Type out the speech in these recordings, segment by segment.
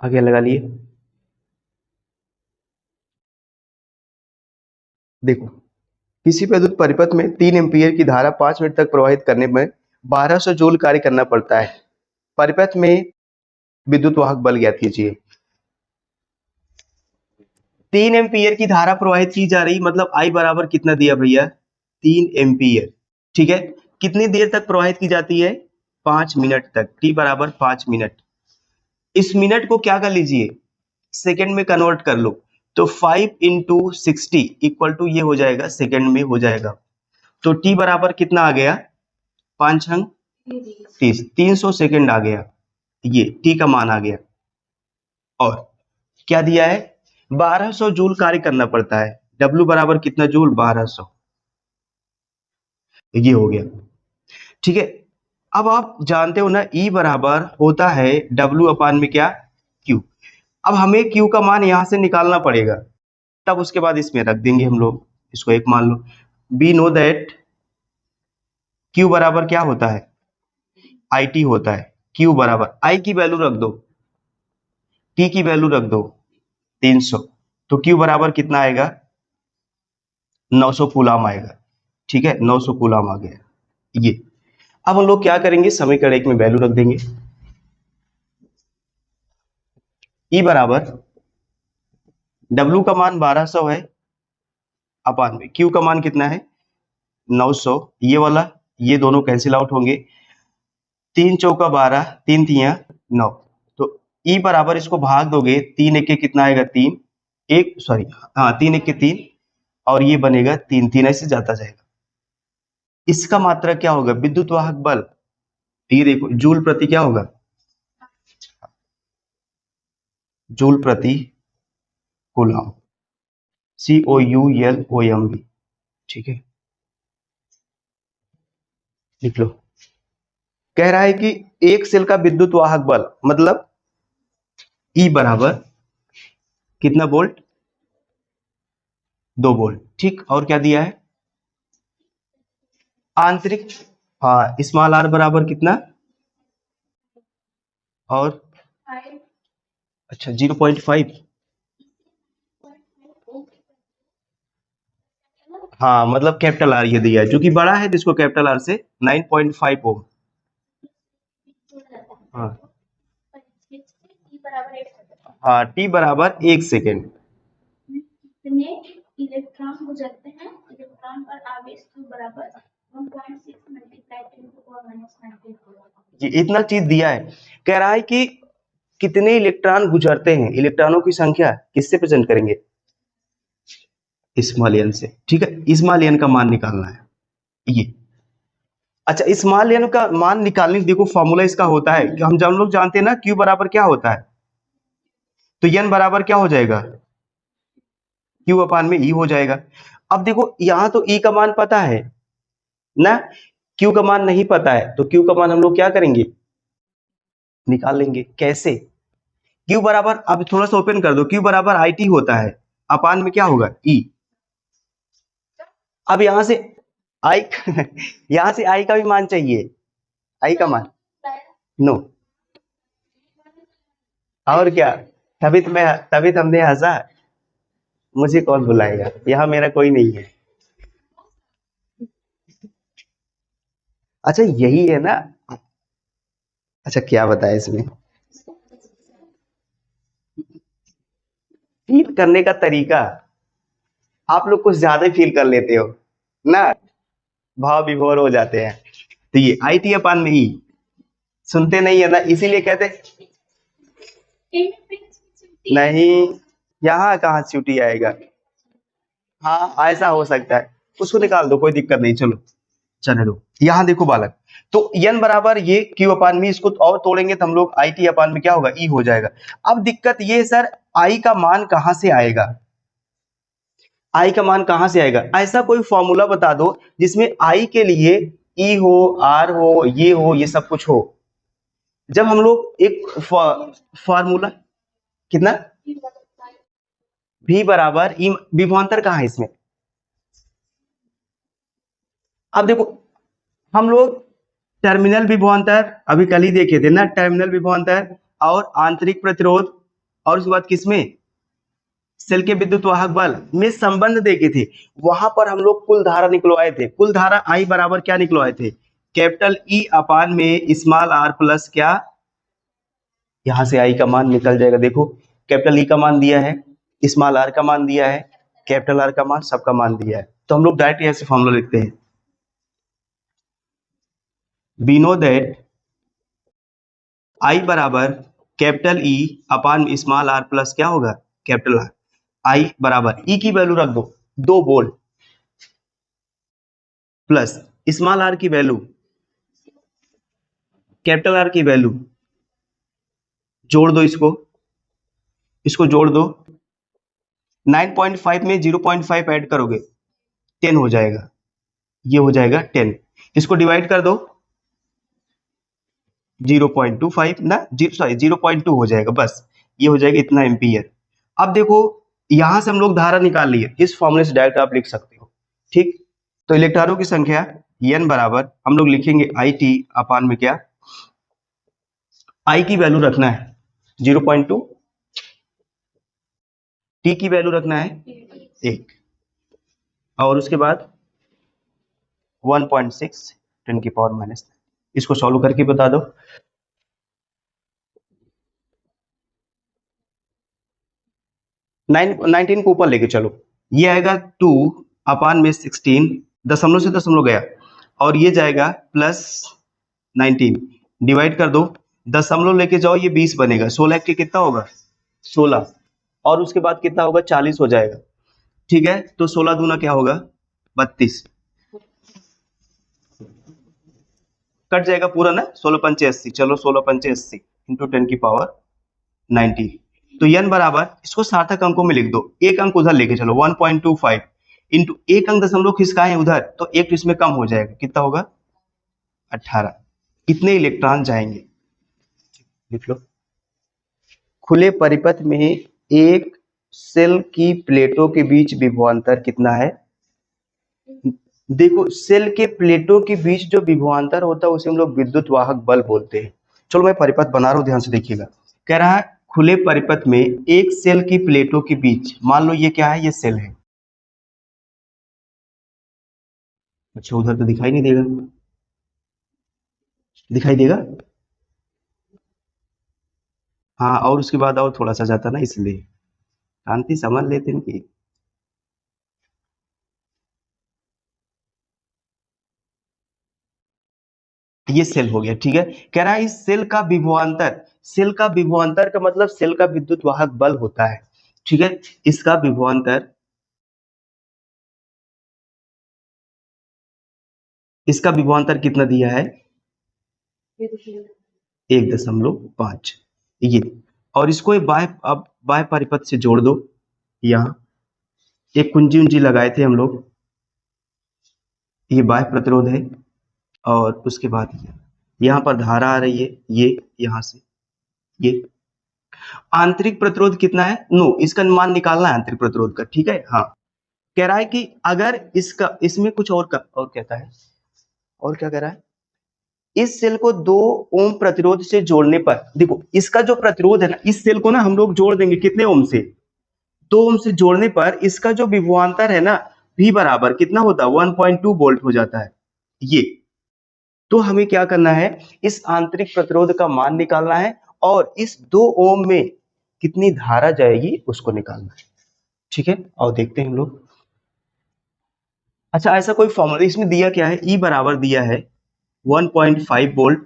आगे लगा लिए। देखो, किसी विद्युत परिपथ में 3 एम्पीयर की धारा 5 मिनट तक प्रवाहित करने में 1200 जूल कार्य करना पड़ता है। परिपथ में विद्युत वाहक बल ज्ञात कीजिए। 3 एम्पीयर की धारा प्रवाहित की जा रही, मतलब आई बराबर कितना दिया भैया, 3 एम्पीयर। ठीक है, कितनी देर तक प्रवाहित की जाती है, 5 मिनट तक। टी बराबर 5 मिनट। इस मिनट को क्या कर लीजिए, सेकंड में कन्वर्ट कर लो, तो 5 इंटू 60 इक्वल टू ये हो जाएगा, सेकंड में हो जाएगा। तो टी बराबर कितना आ गया, 5 अंक 30, 300 सेकंड आ गया। ये टी का मान आ गया। और क्या दिया है, 1200 जूल कार्य करना पड़ता है। डब्ल्यू बराबर कितना जूल, 1200। ये हो गया। ठीक है, अब आप जानते हो ना, ई बराबर होता है डब्ल्यू अपान में क्या, क्यू। अब हमें क्यू का मान यहां से निकालना पड़ेगा, तब उसके बाद इसमें रख देंगे हम लोग। इसको एक मान लो, बी नो दैट क्यू बराबर क्या होता है, आई टी होता है। क्यू बराबर आई की वैल्यू रख दो, टी की वैल्यू रख दो 300, तो क्यू बराबर कितना आएगा, 900 कूलाम आएगा। ठीक है, 900 कूलाम आ गया ये। अब हम लोग क्या करेंगे, समीकरण एक में वैल्यू रख देंगे। ई बराबर डब्ल्यू का मान 1200 है, अपान में क्यू का मान कितना है, 900। ये वाला ये दोनों कैंसिल आउट होंगे, 3 चौका 12, 3 तिया 9। तो ई बराबर इसको भाग दोगे, 3 एक के कितना आएगा, 3 एक, सॉरी हाँ 3 एक के 3, और ये बनेगा 3 3, ऐसे जाता जाएगा। इसका मात्रक क्या होगा, विद्युत वाहक बल। ये देखो, जूल प्रति क्या होगा, जूल प्रति कूलम, COULOMB। ठीक है, लिख लो। कह रहा है कि एक सेल का विद्युत वाहक बल, मतलब ई बराबर कितना वोल्ट, 2 वोल्ट। ठीक, और क्या दिया है, आंतरिक, हाँ स्मॉल आर बराबर कितना, और अच्छा 0.5, हाँ मतलब कैपिटल आर ये दिया है, जो कि बड़ा है, जिसको कैपिटल आर से 9.5 ओम। हाँ हाँ, टी बराबर 1 सेकेंड। कितने इलेक्ट्रॉन गुजरते हैं, इलेक्ट्रॉन पर आवेश Q बराबर 1.6 मल्टीप्लाई 10⁻⁹ ये इतना चीज दिया है। कह रहा है कि कितने इलेक्ट्रॉन गुजरते हैं, इलेक्ट्रॉनों की संख्या किससे प्रेजेंट करेंगे, स्मॉल एन से। ठीक है, स्मॉल एन का मान निकालना है ये। अच्छा, स्मॉल एन का मान निकालने के देखो फॉर्मूला इसका होता है कि हम लोग जानते हैं ना, क्यू बराबर क्या होता है, तो एन बराबर क्या हो जाएगा, क्यू अपान में ई हो जाएगा। अब देखो यहां तो ई का मान पता है ना, क्यू का मान नहीं पता है, तो क्यू का मान हम लोग क्या करेंगे, निकाल लेंगे। कैसे, क्यू बराबर, अब थोड़ा सा ओपन कर दो, क्यू बराबर आई टी होता है, अपान में क्या होगा, ई। अब यहां से आई यहां से आई का भी मान चाहिए, आई का मान नो, और क्या, तभी तो हमने हंसा। मुझे कौन बुलाएगा, यहाँ मेरा कोई नहीं है। अच्छा यही है ना, अच्छा क्या बताए इसमें, फील करने का तरीका, आप लोग कुछ ज्यादा फील कर लेते हो ना, भाव विभोर हो जाते हैं। तो ये आई टी अपान में ई, सुनते नहीं है ना, इसीलिए कहते नहीं, यहाँ कहाँ छुट्टी आएगा। हाँ ऐसा हो सकता है, उसको निकाल दो, कोई दिक्कत नहीं, चलो चले दो। यहाँ देखो बालक, तो एन बराबर ये क्यू अपान में, इसको और तोड़ेंगे तो हम लोग आई टी अपान में क्या होगा, ई हो जाएगा। अब दिक्कत ये है सर, आई का मान कहां से आएगा, आई का मान कहां से आएगा, ऐसा कोई फॉर्मूला बता दो जिसमें आई के लिए ई हो, आर हो, ये सब कुछ हो। जब हम लोग एक फॉर्मूला, कितना, भी बराबर ई, विभवांतर कहाँ है इसमें। अब देखो हम लोग टर्मिनल विभवांतर अभी कल ही देखे थे ना, टर्मिनल विभवांतर और आंतरिक प्रतिरोध, और उसके बाद किसमें, सेल के विद्युत वाहक बल में संबंध देखे थे, वहां पर हम लोग कुल धारा निकलवाए थे। कुल धारा आई बराबर क्या निकलवाए थे, कैपिटल ई अपान में स्मॉल आर प्लस क्या, यहां से आई का मान निकल जाएगा। देखो कैपिटल ई का मान दिया है, स्मॉल आर का मान दिया है, कैपिटल आर का मान, सबका मान दिया है, तो हम लोग डायरेक्ट ऐसे फॉर्मूला लिखते हैं, वी नो दैट आई बराबर capital E upon small r plus क्या होगा, कैपिटल आर। आई बराबर ई की वैल्यू रख दो 2 वोल्ट प्लस स्मॉल आर की वैल्यू, कैपिटल आर की वैल्यू, जोड़ दो इसको जोड़ दो, 9.5 में 0.5 ऐड करोगे 10 हो जाएगा, ये हो जाएगा 10। इसको डिवाइड कर दो 0.25 ना, 0.2 हो जाएगा, बस ये हो जाएगा इतना एम्पियर। अब देखो यहां से हम लोग धारा निकाल लिए, इस फॉर्मूले से डायरेक्ट आप लिख सकते हो, ठीक। तो इलेक्ट्रॉनों की संख्या n बराबर हम लोग लिखेंगे आई टी अपान में क्या, आई की वैल्यू रखना है 0.2, टी की वैल्यू रखना है 1, और उसके बाद 1.6 10 की पावर माइनस। इसको सॉल्व करके बता दो, 19 को ऊपर लेके चलो, ये आएगा 2 अपान में 16, दशमलव से दशमलव गया, और ये जाएगा प्लस 19, डिवाइड कर दो, दशमलव लेके जाओ ये 20 बनेगा, 16 के कितना होगा 16, और उसके बाद कितना होगा 40 हो जाएगा, ठीक है। तो 16 दूना क्या होगा 32, कट जाएगा पूरा ना, 16 पंचे 80, चलो 16 पंचे 80 इंटू 10 की पावर 90। तो n बराबर, इसको सार्थक अंकों में लिख दो, एक अंक उधर लेके चलो 1.25 इंटू एक अंक दशमलव खिसका है उधर, तो एक इसमें कम हो जाएगा, कितना होगा 18। कितने इलेक्ट्रॉन जाएंगे, लिख लो। खुले परिपथ में एक सेल की प्लेटों के बीच विभवांतर कितना है, देखो सेल के प्लेटों के बीच जो विभवांतर होता है उसे हम लोग विद्युत वाहक बल बोलते हैं। चलो मैं परिपथ बना रहा हूं, ध्यान से देखिएगा। कह रहा है खुले परिपथ में एक सेल की प्लेटों के बीच, मान लो ये क्या है, ये सेल है, अच्छा उधर तो दिखाई नहीं देगा, दिखाई देगा, हाँ, और उसके बाद और थोड़ा सा जाता ना, इसलिए शांति समझ लेते हैं कि ये सेल हो गया, ठीक है। कह रहा है इस सेल का विभवांतर, सेल का विभवांतर का मतलब सेल का विद्युत वाहक बल होता है, ठीक है। इसका विभवांतर, इसका विभवांतर कितना दिया है 1.5, ये, और इसको अब बाह्य परिपथ से जोड़ दो, यहाँ एक कुंजी उंजी लगाए थे हम लोग, ये बाह्य प्रतिरोध है, और उसके बाद यहाँ पर धारा आ रही है, ये यहाँ से ये आंतरिक प्रतिरोध कितना है, नो इसका मान निकालना है आंतरिक प्रतिरोध का, ठीक है। हाँ, कह रहा है कि अगर इसका, इसमें कुछ और कहता है, और क्या कह रहा है, इस सेल को 2 ओम प्रतिरोध से जोड़ने पर, देखो इसका जो प्रतिरोध है ना, इस सेल को ना हम लोग जोड़ देंगे कितने ओम से, 2 ओम से जोड़ने पर इसका जो विभवांतर है ना, V बराबर कितना होता है 1.2 वोल्ट हो जाता है ये। तो हमें क्या करना है, इस आंतरिक प्रतिरोध का मान निकालना है, और इस 2 ओम में कितनी धारा जाएगी उसको निकालना है, ठीक है। और देखते हैं हम लोग, अच्छा ऐसा कोई फॉर्मूला इसमें दिया क्या है, E बराबर दिया है 1.5 वोल्ट,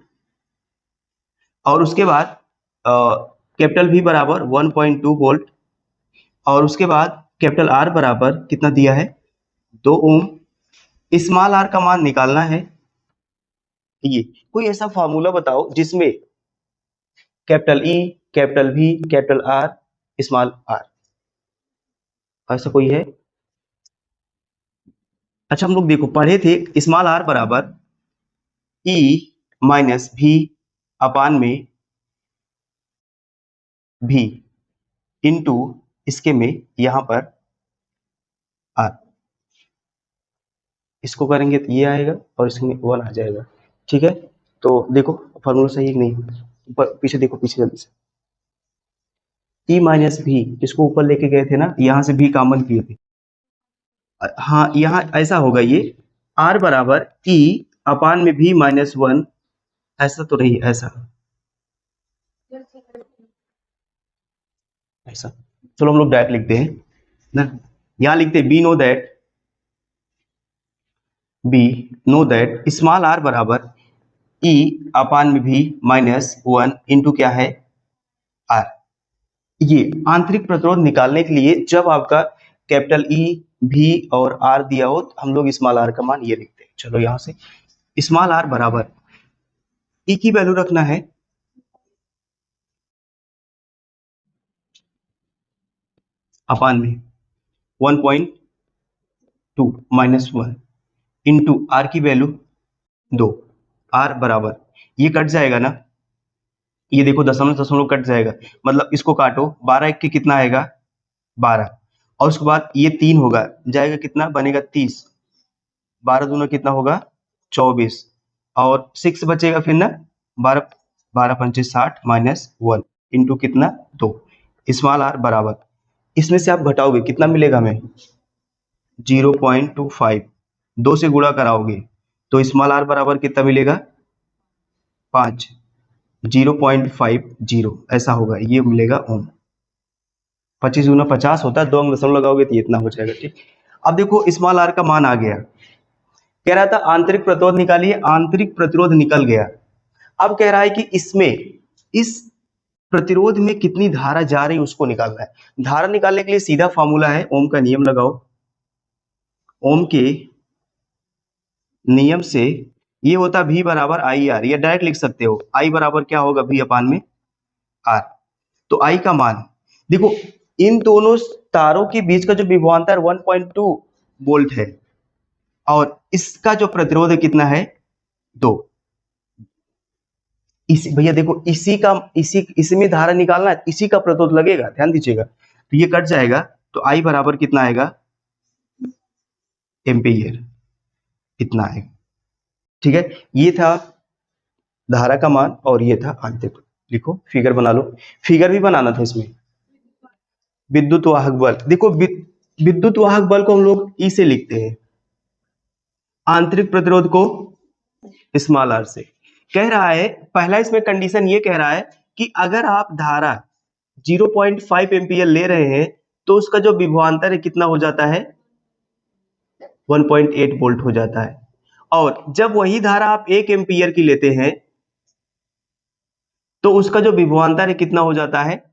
और उसके बाद कैपिटल V बराबर 1.2 वोल्ट, और उसके बाद कैपिटल R बराबर कितना दिया है 2 ओम, स्मॉल r का मान निकालना है। ये कोई ऐसा फॉर्मूला बताओ जिसमें capital E, capital V, capital R, small r, ऐसा कोई है। अच्छा हम लोग देखो पढ़े थे, स्मॉल r बराबर E माइनस V अपान में V इंटू इसके में यहां पर R, इसको करेंगे तो ये आएगा और इसमें 1 आ जाएगा, ठीक है। तो देखो फॉर्मूला सही है कि नहीं, पीछे देखो, पीछे जल्दी से, E माइनस भी, इसको ऊपर लेके गए थे ना, यहाँ से भी कॉमन किए थे। हाँ, यहाँ ऐसा होगा ये R बराबर E अपान में भी माइनस 1, ऐसा तो नहीं, ऐसा ऐसा। चलो हम लोग डायरेक्ट लिखते हैं ना, यहाँ लिखते हैं नो दैट स्मॉल r बराबर E अपान में भी माइनस 1 इंटू क्या है R। ये आंतरिक प्रतिरोध निकालने के लिए जब आपका कैपिटल E भी और R दिया हो तो हम लोग स्मॉल r का मान ये लिखते हैं। चलो यहाँ से स्मॉल r बराबर E की वैल्यू रखना है अपान में 1.2 माइनस 1 इंटू R की वैल्यू 2। R बराबर ये कट जाएगा ना, ये देखो दशमलव दशमलव कट जाएगा, मतलब इसको काटो, 12 एक के कितना आएगा 12, और उसके बाद ये 3 होगा, जाएगा कितना बनेगा 30, 12 दूना कितना होगा 24, और 6 बचेगा फिर ना 12, 12 पंचे 60 माइनस 1 इंटू कितना 2। स्मॉल r बराबर इसमें से आप घटाओगे कितना मिलेगा हमें 0.25, 2 से गुणा कराओगे तो स्मॉल r बराबर कितना मिलेगा 5, 0.50 ऐसा होगा, ये मिलेगा ओम। 25 गुना 50 होता है, 2 अंक दशमलव लगाओगे तो इतना हो जाएगा। ठीक, अब देखो स्मॉल r का मान आ गया, कह रहा था आंतरिक प्रतिरोध निकालिए, आंतरिक प्रतिरोध निकल गया। अब कह रहा है कि इसमें इस प्रतिरोध में कितनी धारा जा रही है उसको निकालना है। धारा निकालने के लिए सीधा फॉर्मूला है, ओम का नियम लगाओ। ओम के नियम से ये होता V बराबर आई आर, ये डायरेक्ट लिख सकते हो, I बराबर क्या होगा V अपान में R। तो I का मान देखो, इन दोनों तारों के बीच का जो विभवांतर 1.2 वोल्ट है और इसका जो प्रतिरोध है कितना है 2। इसी भैया देखो इसमें धारा निकालना है, इसी का प्रतिरोध लगेगा, ध्यान दीजिएगा। तो ये कट जाएगा तो I बराबर कितना आएगा एम्पियर, इतना आएगा। ठीक है, ये था धारा का मान और ये था आंतरिक। लिखो, फिगर बना लो, फिगर भी बनाना था इसमें। विद्युत वाहक बल, देखो विद्युत वाहक बल को हम लोग ई से लिखते हैं, आंतरिक प्रतिरोध को स्मॉल आर से। कह रहा है पहला इसमें कंडीशन ये कह रहा है कि अगर आप धारा 0.5 एम्पियर ले रहे हैं तो उसका जो विभवांतर है कितना हो जाता है 1.8 वोल्ट हो जाता है, और जब वही धारा आप 1 एम्पियर की लेते हैं तो उसका जो विभवांतर है कितना हो जाता है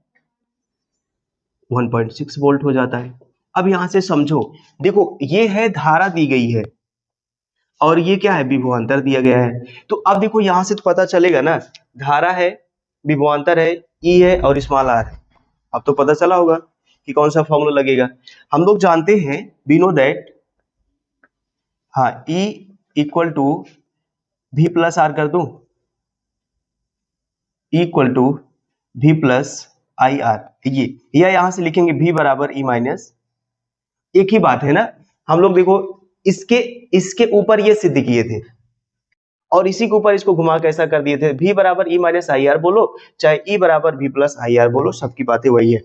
1.6 वोल्ट हो जाता है। अब यहां से समझो, देखो ये है धारा दी गई है और ये क्या है विभवांतर दिया गया है। तो अब देखो यहां से तो पता चलेगा ना, धारा है, विभवांतर है, ई है और स्मॉल आर है। अब तो पता चला होगा कि कौन सा फॉर्मूला लगेगा। हम लोग जानते हैं वी नो दैट, हाँ, E equal to V plus r कर दूं, equal to V plus I r, ये या यहां से लिखेंगे V बराबर E माइनस, एक ही बात है ना। हम लोग देखो इसके ऊपर ये सिद्ध किए थे और इसी के ऊपर इसको घुमा के ऐसा कर दिए थे, V बराबर E माइनस आई आर बोलो चाहे E बराबर V प्लस आई आर बोलो, सबकी बातें वही है।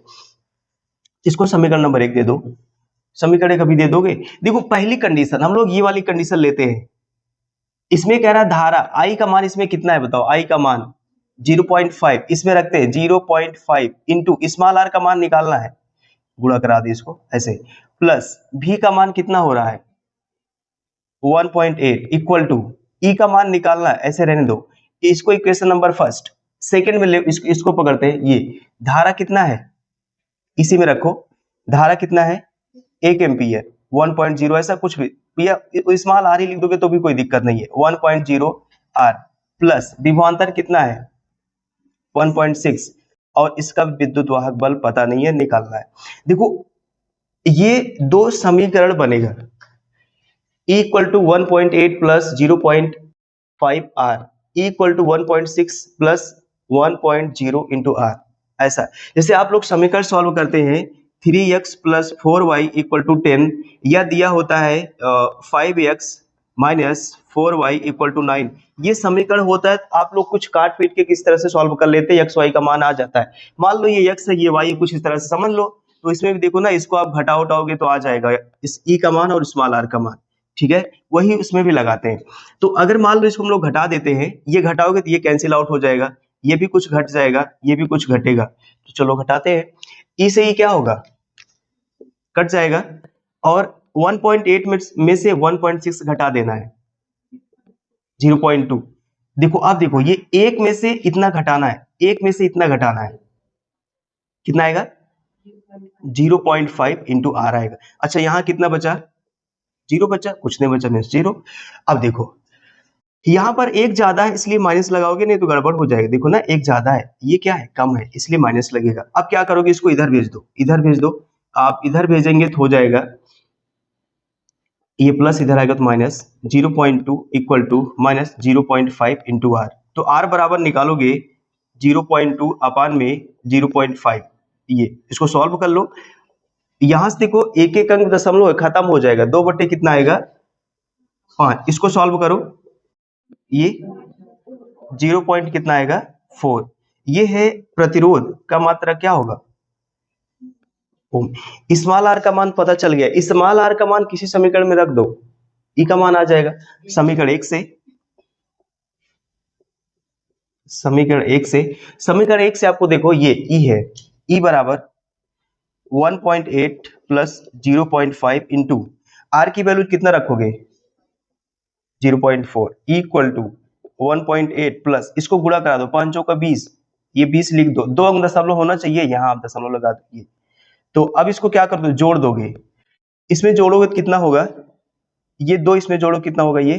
इसको समीकरण नंबर 1 दे दो, समीकरण कभी दे दोगे। देखो पहली कंडीशन हम लोग ये वाली कंडीशन लेते हैं, इसमें कह रहा है धारा I का मान इसमें कितना है बताओ, I का मान 0.5, इसमें रखते हैं 0.5 इंटू स्मॉल r का मान निकालना है, गुणा करा दी इसको ऐसे, प्लस V का मान कितना हो रहा है 1.8 इक्वल टू E का मान निकालना है, ऐसे रहने दो। इसको इक्वेशन नंबर फर्स्ट, सेकंड में ले, इसको पकड़ते हैं, ये धारा कितना है इसी में रखो, धारा कितना है 1 एम्पियर 1.0 ऐसा कुछ भी, या स्मॉल r ही लिख दोगे तो भी कोई दिक्कत नहीं है, 1.0 r प्लस विभवांतर कितना है 1.6 और इसका विद्युत वाहक बल पता नहीं है, निकालना है। देखो ये दो समीकरण बनेगा, E इक्वल टू 1.8 प्लस 0.5 r, E equal to 1.6 plus 1.0 into r। ऐसा जैसे आप लोग समीकरण सॉल्व करते हैं 3x plus 4y equal to 10, या दिया होता है 5x minus 4y equal to 9। ये समीकरण होता है, आप लोग कुछ काट पीट के किस तरह से सॉल्व कर लेते हैं, एक्स वाई का मान आ जाता है। मान लो ये एक्स है, ये वाई, कुछ इस तरह से समझ लो। तो इसमें भी देखो ना, इसको आप घटाओगे तो आ जाएगा इस ई का मान और स्मॉल आर का मान, ठीक है, वही उसमें भी लगाते हैं। तो अगर मान लो इसको हम लोग घटा देते हैं, ये घटाओगे तो ये कैंसिल आउट हो जाएगा, ये भी कुछ घट जाएगा, ये भी कुछ घटेगा। तो चलो घटाते हैं, ई से ई क्या होगा, कट जाएगा, और 1.8 में से 1.6 घटा देना है, 0.2। देखो अब देखो, ये एक में से इतना घटाना है, एक में से इतना घटाना है, कितना आएगा 0.5 इंटू आर आएगा। अच्छा यहाँ कितना बचा, 0 बचा, कुछ नहीं बचा, मीन्स 0। अब देखो यहाँ पर एक ज्यादा है इसलिए माइनस लगाओगे, नहीं तो गड़बड़ हो जाएगा। देखो ना, एक ज्यादा है, ये क्या है, कम है, इसलिए माइनस लगेगा। अब क्या करोगे, इसको इधर भेज दो, इधर भेज दो। आप इधर भेजेंगे तो हो जाएगा, ये प्लस इधर आएगा तो minus 0.2 equal to minus 0.5 into r. तो आर बराबर निकालोगे 0.2 अपान में 0.5, ये इसको सॉल्व कर लो। यहां से देखो एक एक अंक दशमलव खत्म हो जाएगा, 2 बटे कितना आएगा 5। इसको सॉल्व करो, ये 0 पॉइंट कितना आएगा 4। ये है प्रतिरोध का मात्रा क्या होगा, ओम। स्मॉल आर का मान पता चल गया, स्मॉल आर का मान किसी समीकरण में रख दो, ई का मान आ जाएगा समीकरण 1 से। समीकरण 1 से आपको देखो ये ई है, ई बराबर 1.8 प्लस 0.5 इंटू आर की वैल्यू कितना रखोगे 0.4 इक्वल टू 1.8 प्लस, इसको गुणा करा दो, 5 चौका 20, ये 20 लिख दो, 2 अंक दशमलव होना चाहिए, यहाँ आप दशमलव लगा दो। तो अब इसको क्या कर दो, जोड़ दोगे, इसमें जोड़ोगे तो कितना होगा, ये 2 इसमें जोड़ो कितना होगा, ये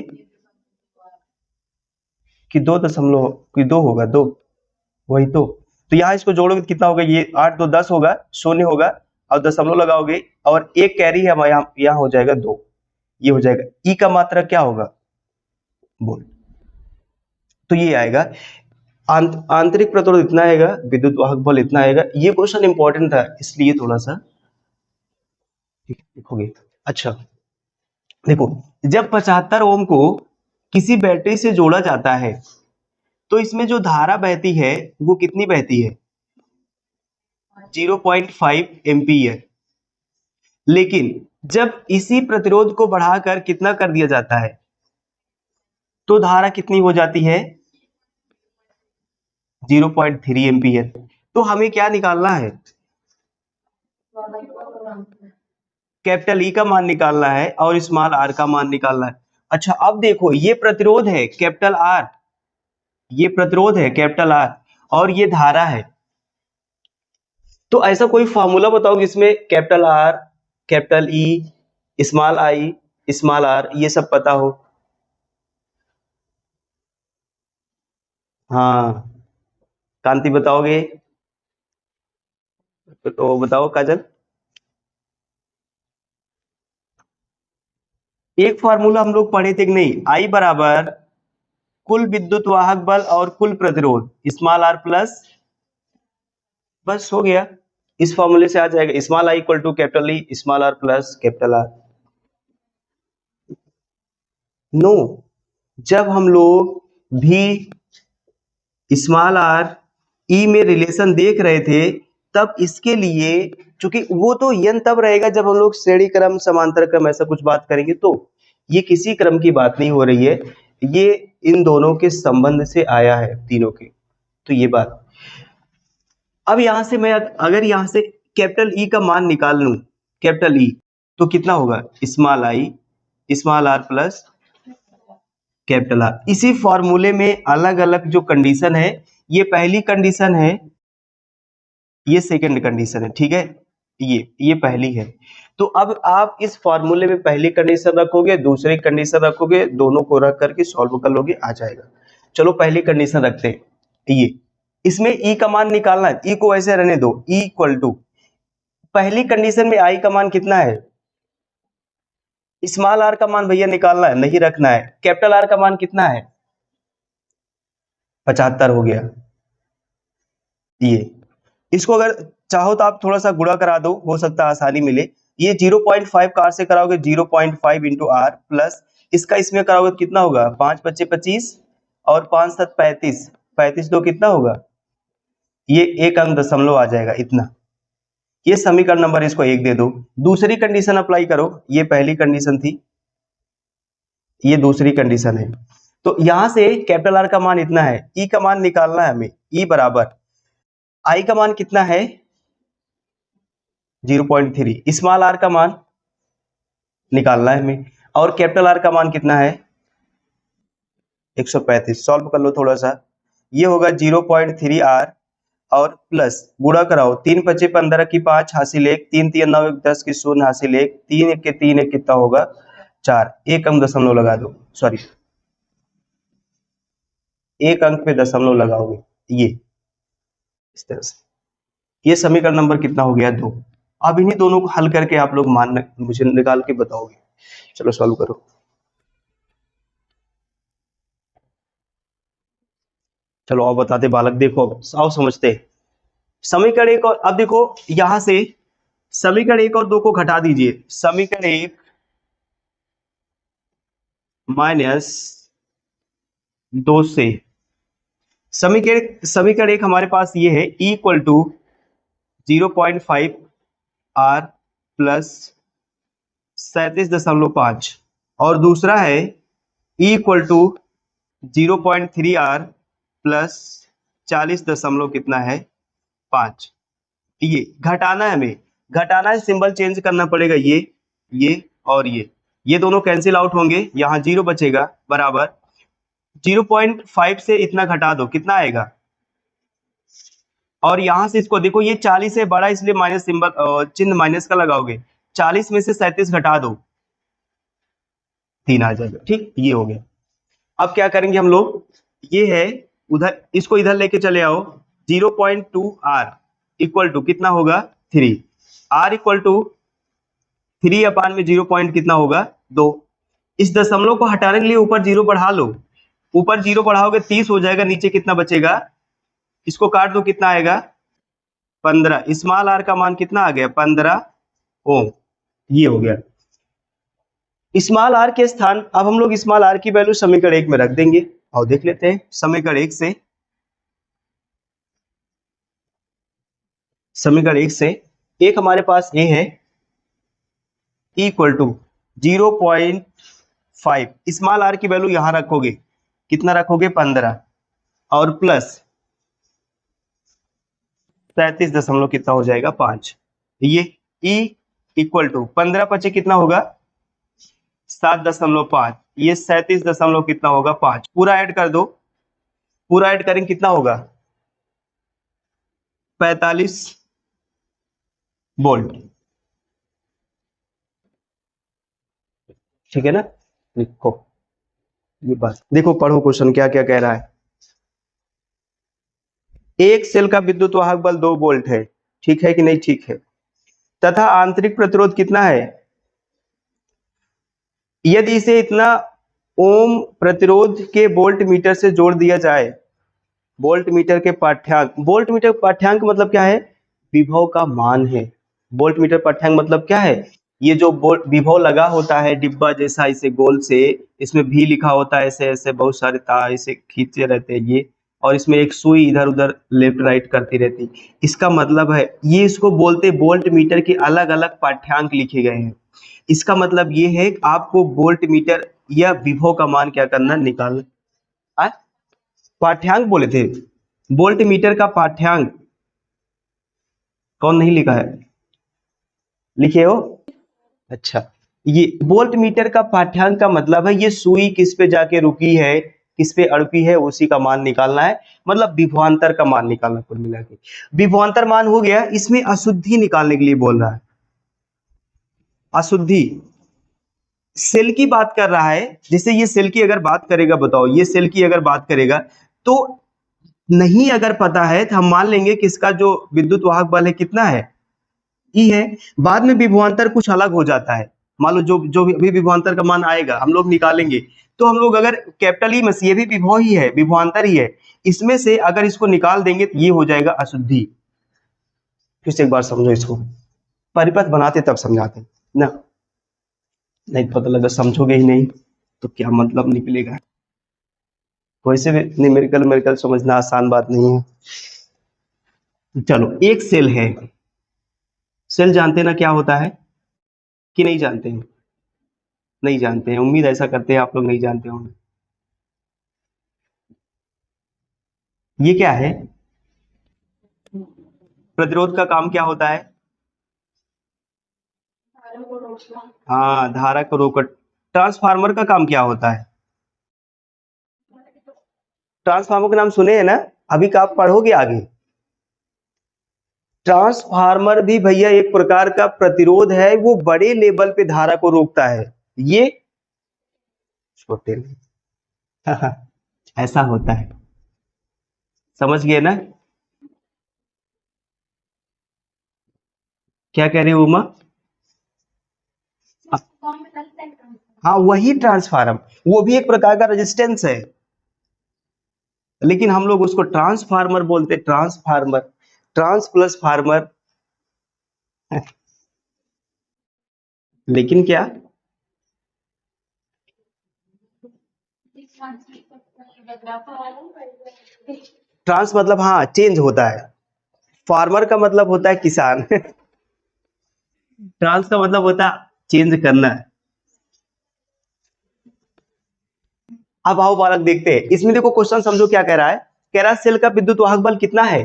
कि 2 दशमलव कि 2 होगा, 2 वही तो यहाँ इसको जोड़ोगे तो कितना होगा, ये 8 2 10 होगा, शून्य होगा, और दशमलव लगाओगे, और एक कैरी है हमारे यहाँ हो जाएगा 2, ये हो जाएगा। ई का मात्रा क्या होगा बोल, तो ये आएगा आंतरिक प्रतिरोध इतना आएगा, विद्युत वाहक बल इतना आएगा। ये क्वेश्चन इंपॉर्टेंट था इसलिए थोड़ा सा लिखोगे। अच्छा देखो, जब 75 ओम को किसी बैटरी से जोड़ा जाता है तो इसमें जो धारा बहती है वो कितनी बहती है 0.5 एम्पीयर। लेकिन जब इसी प्रतिरोध को बढ़ाकर कितना कर दिया जाता है तो धारा कितनी हो जाती है 0.3 एम्पीयर। तो हमें क्या निकालना है, कैपिटल ई का मान निकालना है और स्मॉल आर का मान निकालना है। अच्छा अब देखो, ये प्रतिरोध है कैपिटल आर, ये प्रतिरोध है कैपिटल आर, और ये धारा है। तो ऐसा कोई फॉर्मूला बताओ जिसमें capital R, capital E, small i, small r ये सब पता हो। हाँ कांति बताओगे, तो बताओ काजल। एक फॉर्मूला हम लोग पढ़े थे कि नहीं, आई बराबर कुल विद्युत वाहक बल और कुल प्रतिरोध स्मॉल आर प्लस, बस हो गया, इस फॉर्मूले से आ जाएगा small i equal to capital E small r plus capital R. No, जब हम लोग भी स्मॉल आर ई में रिलेशन देख रहे थे तब इसके लिए, चूंकि वो तो यन तब रहेगा जब हम लोग श्रेणी क्रम समांतर क्रम ऐसा कुछ बात करेंगे, तो ये किसी क्रम की बात नहीं हो रही है, ये इन दोनों के संबंध से आया है तीनों के, तो ये बात। अब यहां से मैं अगर यहां से कैपिटल ई का मान निकाल लूं, कैपिटल ई, तो कितना होगा small i small r plus capital R. इसी फॉर्मूले में अलग अलग जो कंडीशन है, ये पहली कंडीशन है, ये सेकंड कंडीशन है, ठीक है, ये पहली है। तो अब आप इस फॉर्मूले में पहली कंडीशन रखोगे, दूसरी कंडीशन रखोगे, दोनों को रख करके सॉल्व कर लोगे, आ जाएगा। चलो पहली कंडीशन रखते हैं, ये इसमें ई का मान निकालना है, ई को ऐसे रहने दो, ई इक्वल टू पहली कंडीशन में आई का मान कितना है, स्मॉल आर का मान भैया निकालना है, नहीं रखना है। कैपिटल आर का मान कितना है 75 हो गया। ये इसको अगर चाहो तो आप थोड़ा सा गुणा करा दो, हो सकता है आसानी मिले। ये 0.5 का आर से कराओगे 0.5 इंटू आर प्लस इसका इसमें कराओगे तो कितना होगा, 5 × 5 = 25 और 5 × 7 = 35, 35 × 2 कितना होगा, ये एक अंक दशमलव आ जाएगा इतना। ये समीकरण नंबर इसको 1 दे दो। दूसरी कंडीशन अप्लाई करो, ये पहली कंडीशन थी, ये दूसरी कंडीशन है। तो यहां से कैपिटल आर का मान इतना है, ई का मान निकालना है हमें, ई बराबर आई का मान कितना है 0.3, स्मॉल आर का मान निकालना है हमें, और कैपिटल आर का मान कितना है 135। सॉल्व कर लो थोड़ा सा, ये होगा 0.3 आर और प्लस गुणा कराओ, 3 × 5 = 15 की 5 हासिल 1, 3 × 3 = 9, 10 की 0 हासिल 1, 3 × 1 = 3, 1 कितना होगा 4, एक अंक दशमलव लगा दो, सॉरी एक अंक पे दशमलव लगाओगे, ये इस तरह से। ये समीकरण नंबर कितना हो गया 2। अब इन्हीं दोनों को हल करके आप लोग मान मुझे निकाल के बताओगे। चलो सॉल्व करो। चलो अब बताते बालक, देखो अब आओ समझते हैं। समीकरण 1 और अब देखो यहां से समीकरण 1 और 2 को घटा दीजिए। समीकरण 1 - 2 से समीकरण 1 हमारे पास ये है = 0.5 आर प्लस 37.5 और दूसरा है = 0.3 आर प्लस 40 कितना है 5। ये घटाना है हमें, घटाना है, सिंबल चेंज करना पड़ेगा, ये और ये दोनों कैंसिल आउट होंगे, यहाँ 0 बचेगा बराबर 0.5 से इतना घटा दो, कितना आएगा, और यहां से इसको देखो ये 40 से बड़ा इसलिए माइनस सिंबल चिन्ह माइनस का लगाओगे, 40 में से 37 घटा दो 3 आ जाएगा, ठीक, ये हो गया। अब क्या करेंगे हम लोग, ये है उधर, इसको इधर लेके चले आओ, 0.2 आर इक्वल टू कितना होगा 3, आर इक्वल टू 3 अपान में 0 पॉइंट कितना होगा 2। इस दशमलव को हटाने के लिए ऊपर 0 बढ़ा लो, ऊपर 0 बढ़ाओगे 30 हो जाएगा, नीचे कितना बचेगा, इसको काट दो कितना आएगा 15। स्मॉल आर का मान कितना आ गया 15 ओम, ये हो गया। स्मॉल आर के स्थान अब हम लोग स्मॉल आर की वैल्यू समीकरण 1 में रख देंगे और देख लेते हैं समीकरण 1 से। समीकरण 1 से एक हमारे पास ए है = 0.5, स्मॉल आर की वैल्यू यहां रखोगे, कितना रखोगे 15 और प्लस 37 कितना हो जाएगा 5। ये ई = 15 × 5 कितना होगा 7.5, ये 37 कितना होगा 5, पूरा ऐड कर दो, पूरा ऐड करेंगे कितना होगा 45 वोल्ट, ठीक है ना। लिखो ये बात, देखो पढ़ो क्वेश्चन क्या क्या कह रहा है। एक सेल का विद्युत वाहक बल 2 वोल्ट है, ठीक है कि नहीं, ठीक है, तथा आंतरिक प्रतिरोध कितना है, यदि इसे इतना ओम प्रतिरोध के वोल्ट मीटर से जोड़ दिया जाए, वोल्ट मीटर के पाठ्यांक, वोल्ट मीटर पाठ्यांक मतलब क्या है, विभव का मान है। वोल्ट मीटर पाठ्यांक मतलब क्या है, ये जो विभव लगा होता है डिब्बा जैसा इसे गोल से, इसमें भी लिखा होता है, ऐसे ऐसे बहुत सारे तार इसे खींचे रहते हैं ये, और इसमें एक सुई इधर उधर लेफ्ट राइट करती रहती, इसका मतलब है ये, इसको बोलते वोल्ट मीटर के अलग अलग पाठ्यांक लिखे गए हैं। इसका मतलब ये है कि आपको वोल्ट मीटर या विभव का मान क्या करना, निकालना। पाठ्यांक बोले थे, वोल्ट मीटर का पाठ्यांक कौन नहीं लिखा है, लिखे हो, अच्छा, ये वोल्ट मीटर का पाठ्यांक का मतलब है ये सुई किस पे जाके रुकी है, किस पे अड़पी है, उसी का मान निकालना है, मतलब विभवांतर का मान निकालना। कुल मिला के विभवांतर मान हो गया, इसमें अशुद्धि निकालने के लिए बोल रहा है, अशुद्धि सेल की बात कर रहा है। जैसे ये सेल की अगर बात करेगा, बताओ ये सेल की अगर बात करेगा तो नहीं अगर पता है तो हम मान लेंगे कि इसका जो विद्युत वाहक बल है कितना है, ई है। बाद में विभवांतर कुछ अलग हो जाता है, मान लो जो जो भी विभवांतर का मान आएगा हम लोग निकालेंगे, तो हम लोग अगर कैपिटल ई में, ये भी विभव ही है, विभवांतर ही है, इसमें से अगर इसको निकाल देंगे तो ये हो जाएगा अशुद्धि। फिर से एक बार समझो इसको, परिपथ बनाते तब समझाते ना, नहीं पता लगा समझोगे ही नहीं। तो क्या मतलब निकलेगा। वैसे भी न्यूमेरिकल समझना आसान बात नहीं है। चलो, एक सेल है। सेल जानते ना क्या होता है कि नहीं जानते हैं? नहीं जानते हैं, उम्मीद ऐसा करते हैं आप लोग नहीं जानते होंगे। ये क्या है? प्रतिरोध का काम क्या होता है? हाँ, धारा को रोक। ट्रांसफार्मर का काम क्या होता है? ट्रांसफार्मर का नाम सुने हैं ना, अभी का आप पढ़ोगे आगे। ट्रांसफार्मर भी भैया एक प्रकार का प्रतिरोध है, वो बड़े लेवल पे धारा को रोकता है। ये छोटे ऐसा होता है, समझ गए ना? क्या कह रही हो उमा? हाँ, वही ट्रांसफार्मर, वो भी एक प्रकार का रेजिस्टेंस है, लेकिन हम लोग उसको ट्रांसफार्मर बोलते। ट्रांसफार्मर, ट्रांस प्लस फार्मर लेकिन क्या? ट्रांस मतलब हाँ चेंज होता है, फार्मर का मतलब होता है किसान ट्रांस का मतलब होता है चेंज करना। अब आओ बालक देखते हैं इसमें, देखो क्वेश्चन समझो क्या कह रहा है। कह रहा है सेल का विद्युत वाहक बल कितना है?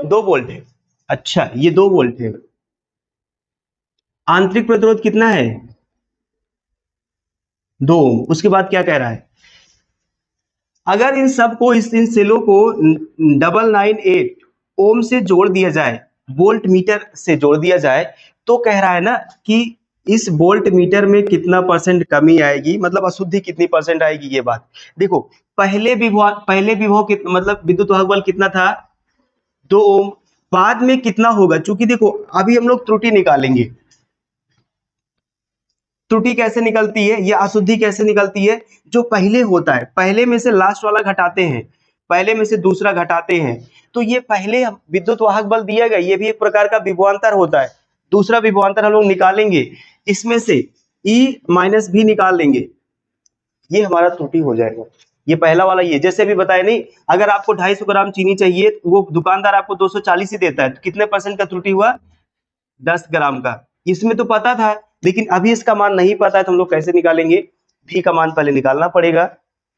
2 वोल्ट है। अच्छा, ये 2 वोल्ट है। आंतरिक प्रतिरोध कितना है? 2 ओम। उसके बाद क्या कह रहा है? अगर इन सबको इन सेलों को 998 ओम से जोड़ दिया जाए, वोल्ट मीटर से जोड़ दिया जाए, तो कह रहा है ना कि इस वोल्ट मीटर में कितना परसेंट कमी आएगी, मतलब अशुद्धि कितनी परसेंट आएगी। ये बात देखो, पहले विभव मतलब विद्युत वाहक बल कितना था? 2 ओम। बाद में कितना होगा? चूंकि देखो अभी हम लोग त्रुटि निकालेंगे। त्रुटि कैसे निकलती है या अशुद्धि कैसे निकलती है? जो पहले होता है, पहले में से लास्ट वाला घटाते हैं, पहले में से दूसरा घटाते हैं। तो ये पहले विद्युत वाहक बल दिया गया, ये भी एक प्रकार का विभवांतर होता है। दूसरा विभवांतर हम लोग निकालेंगे, इसमें से E माइनस भी निकाल लेंगे, ये हमारा त्रुटि हो जाएगा। ये पहला वाला, ये जैसे भी बताया नहीं, अगर आपको 250 ग्राम चीनी चाहिए, वो दुकानदार आपको 240 ही देता है, तो कितने परसेंट का त्रुटि हुआ? 10 ग्राम का। इसमें तो पता था, लेकिन अभी इसका मान नहीं पता है, तो हम लोग कैसे निकालेंगे? भी का मान पहले निकालना पड़ेगा,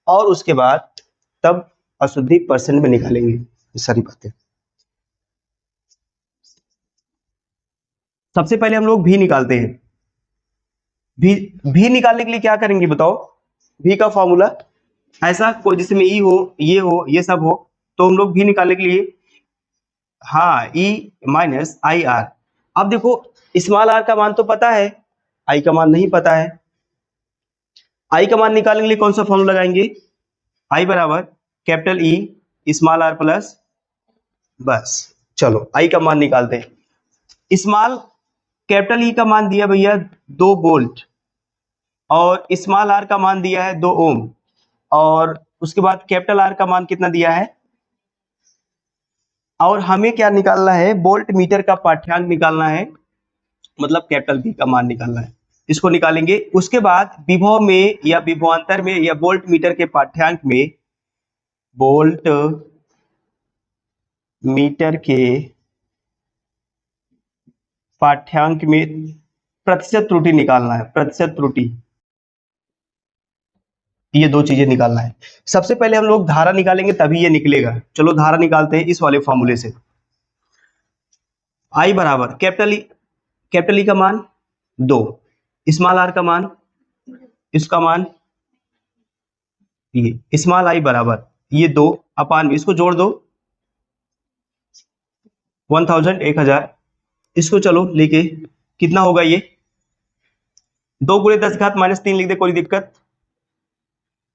और उसके बाद तब अशुद्धि परसेंट में निकालेंगे। ये सारी बातें सबसे पहले हम लोग भी निकालते हैं। भी निकालने के लिए क्या करेंगे बताओ? भी का फॉर्मूला ऐसा कोई जिसमें ई हो ये सब हो, तो हम लोग भी निकालने के लिए, हाँ, ई माइनस आई आर। अब देखो स्मॉल आर का मान तो पता है, आई का मान नहीं पता है। आई का मान निकालने के लिए कौन सा फॉर्मूला लगाएंगे? आई बराबर capital E small r plus, बस चलो आई का मान निकालते हैं। स्मॉल कैपिटल ई का मान दिया भैया 2 वोल्ट, और स्मॉल आर का मान दिया है 2 ओम, और उसके बाद कैपिटल आर का मान कितना दिया है, और हमें क्या निकालना है? वोल्ट मीटर का पाठ्यांक निकालना है, मतलब कैपिटल बी का मान निकालना है। इसको निकालेंगे, उसके बाद विभव में या विभवांतर में या वोल्ट मीटर के पाठ्यांक में, वोल्ट मीटर के पाठ्यांक में प्रतिशत त्रुटि निकालना है। प्रतिशत त्रुटि, ये 2 चीजें निकालना है। सबसे पहले हम लोग धारा निकालेंगे, तभी ये निकलेगा। चलो धारा निकालते हैं इस वाले फॉर्मूले से। आई बराबर कैपिटल ई का मान 2, स्मॉल आर का मान, इसका मान ये स्मॉल आई बराबर ये 2 अपान, इसको जोड़ दो 1000 1000, इसको चलो लेके कितना होगा ये? 2 गुणे 10 घात माइनस 3 लिख दे, कोई दिक्कत?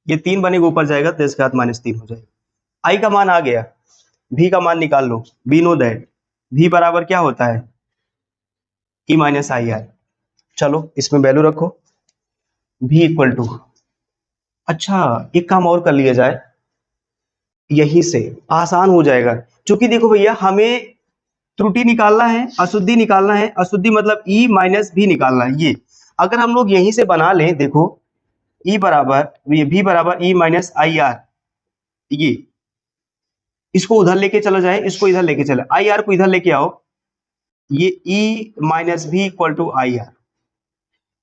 ये 3 बनेगा ऊपर जाएगा, 10 घात माइनस 3 हो जाएगा। आई का मान आ गया, भी का मान निकाल लो। बी नो दैट भी बराबर क्या होता है? E minus I R. चलो इसमें वैल्यू रखो, भी इक्वल टू, अच्छा एक काम और कर लिया जाए, यहीं से आसान हो जाएगा। क्योंकि देखो भैया हमें त्रुटि निकालना है, अशुद्धि निकालना है, अशुद्धि मतलब ई माइनस भी निकालना है। ये अगर हम लोग यहीं से बना लें, देखो E बराबर V बराबर E माइनस आई आर, ये इसको उधर लेके चला जाए, इसको इधर लेके चला, आई आर को इधर लेके आओ, ये E माइनस भी इक्वल टू आई आर,